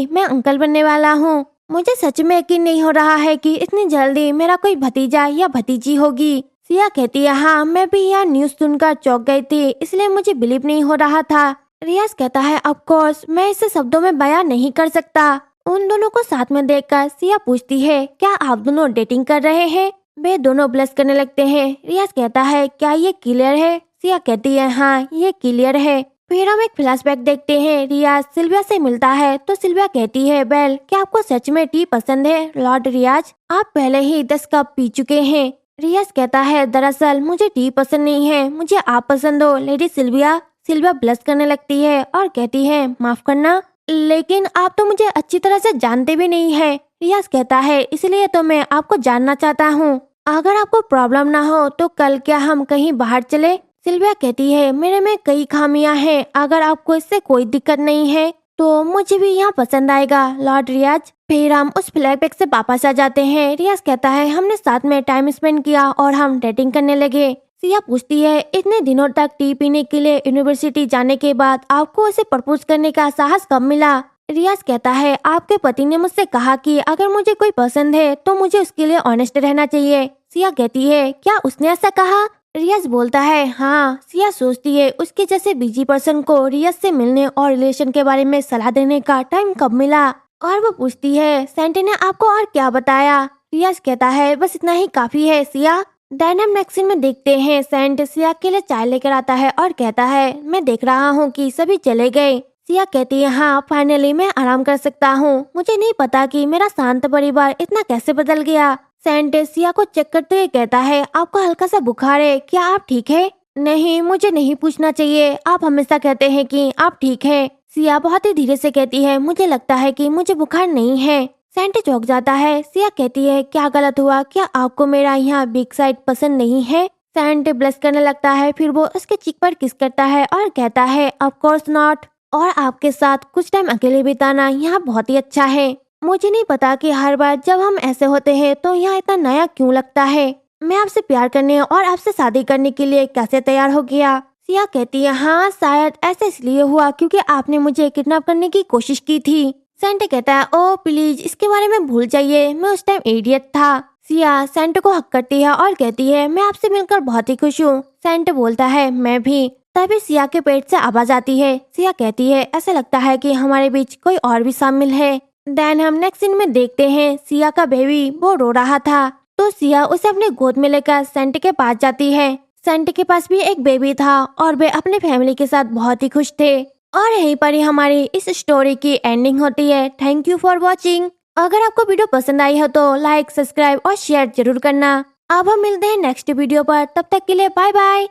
मैं अंकल बनने वाला हूँ। मुझे सच में यकीन नहीं हो रहा है कि इतनी जल्दी मेरा कोई भतीजा या भतीजी होगी। सिया कहती है, हाँ मैं भी यह न्यूज़ सुनकर चौंक गई थी, इसलिए मुझे बिलीव नहीं हो रहा था। रियाज कहता है, ऑफ कोर्स मैं इसे शब्दों में बयां नहीं कर सकता। उन दोनों को साथ में देखकर सिया पूछती है, क्या आप दोनों डेटिंग कर रहे हैं? वे दोनों ब्लश करने लगते हैं। रियाज कहता है, क्या ये क्लियर है? सिया कहती है, हाँ ये क्लियर है। फिर हम एक फ्लैशबैक देखते हैं। रियाज सिल्विया से मिलता है तो सिल्विया कहती है, बेल क्या आपको सच में टी पसंद है? लॉर्ड रियाज आप पहले ही 10 कप पी चुके हैं। रियाज कहता है, दरअसल मुझे टी पसंद नहीं है, मुझे आप पसंद हो लेडी सिल्विया। सिल्विया ब्लश करने लगती है और कहती है, माफ करना लेकिन आप तो मुझे अच्छी तरह से जानते भी नहीं है। रियाज कहता है, इसलिए तो मैं आपको जानना चाहता हूँ। अगर आपको प्रॉब्लम ना हो तो कल क्या हम कहीं बाहर चले? सिल्विया कहती है, मेरे में कई खामियां हैं, अगर आपको इससे कोई दिक्कत नहीं है तो मुझे भी यहाँ पसंद आएगा लॉर्ड रियाज। फिर हम उस फ्लैशबैक से वापस आ जाते हैं। रियाज कहता है, हमने साथ में टाइम स्पेंड किया और हम डेटिंग करने लगे। सिया पूछती है, इतने दिनों तक टी पीने के लिए यूनिवर्सिटी जाने के बाद आपको उसे प्रपोज करने का साहस कब मिला? रियाज कहता है, आपके पति ने मुझसे कहा कि अगर मुझे कोई पसंद है तो मुझे उसके लिए ऑनेस्ट रहना चाहिए। सिया कहती है, क्या उसने ऐसा कहा? रियाज बोलता है, हाँ। सिया सोचती है, उसके जैसे बिजी पर्सन को रियाज से मिलने और रिलेशन के बारे में सलाह देने का टाइम कब मिला? और वो पूछती है, सेंटी ने आपको और क्या बताया? रियाज कहता है, बस इतना ही काफी है सिया। देन हम नेक्स्ट सीन में देखते हैं, सेंट सिया के लिए चाय लेकर आता है और कहता है, मैं देख रहा हूँ कि सभी चले गए। सिया कहती है, हाँ फाइनली मैं आराम कर सकता हूँ। मुझे नहीं पता कि मेरा शांत परिवार इतना कैसे बदल गया। सेंट सिया को चेक करते हुए कहता है, आपको हल्का सा बुखार है, क्या आप ठीक है? नहीं, मुझे नहीं पूछना चाहिए, आप हमेशा कहते हैं कि आप ठीक है। सिया बहुत ही धीरे से कहती है, मुझे लगता है कि मुझे बुखार नहीं है। सेंट चौंक जाता है। सिया कहती है, क्या गलत हुआ? क्या आपको मेरा यहाँ बिग साइड पसंद नहीं है? सेंट ब्लश करने लगता है। फिर वो उसके चीक पर किस करता है और कहता है, ऑफ कोर्स नॉट। और आपके साथ कुछ टाइम अकेले बिताना यहाँ बहुत ही अच्छा है। मुझे नहीं पता कि हर बार जब हम ऐसे होते हैं तो यहाँ इतना नया क्यों लगता है। मैं आपसे प्यार करने और आपसे शादी करने के लिए कैसे तैयार हो गया? सिया कहती है, हाँ शायद ऐसा इसलिए हुआ क्योंकि आपने मुझे किडनैप करने की कोशिश की थी। सेंट कहता है, ओ प्लीज इसके बारे में भूल जाइए, मैं उस टाइम इडियट था। सिया सेंट को हक करती है और कहती है, मैं आपसे मिलकर बहुत ही खुश हूँ। सेंट बोलता है, मैं भी। तभी सिया के पेट से आवाज आती है। सिया कहती है, ऐसा लगता है कि हमारे बीच कोई और भी शामिल है। देन हम नेक्स्ट सीन में देखते हैं, सिया का बेबी वो रो रहा था तो सिया उसे अपने गोद में लेकर सेंट के पास जाती है। सेंट के पास भी एक बेबी था और वे अपने फैमिली के साथ बहुत ही खुश थे। और यहीं पर ही हमारी इस स्टोरी की एंडिंग होती है। Thank you for watching. अगर आपको वीडियो पसंद आई हो तो लाइक, सब्सक्राइब और शेयर जरूर करना। अब हम मिलते हैं नेक्स्ट वीडियो पर, तब तक के लिए बाय बाय।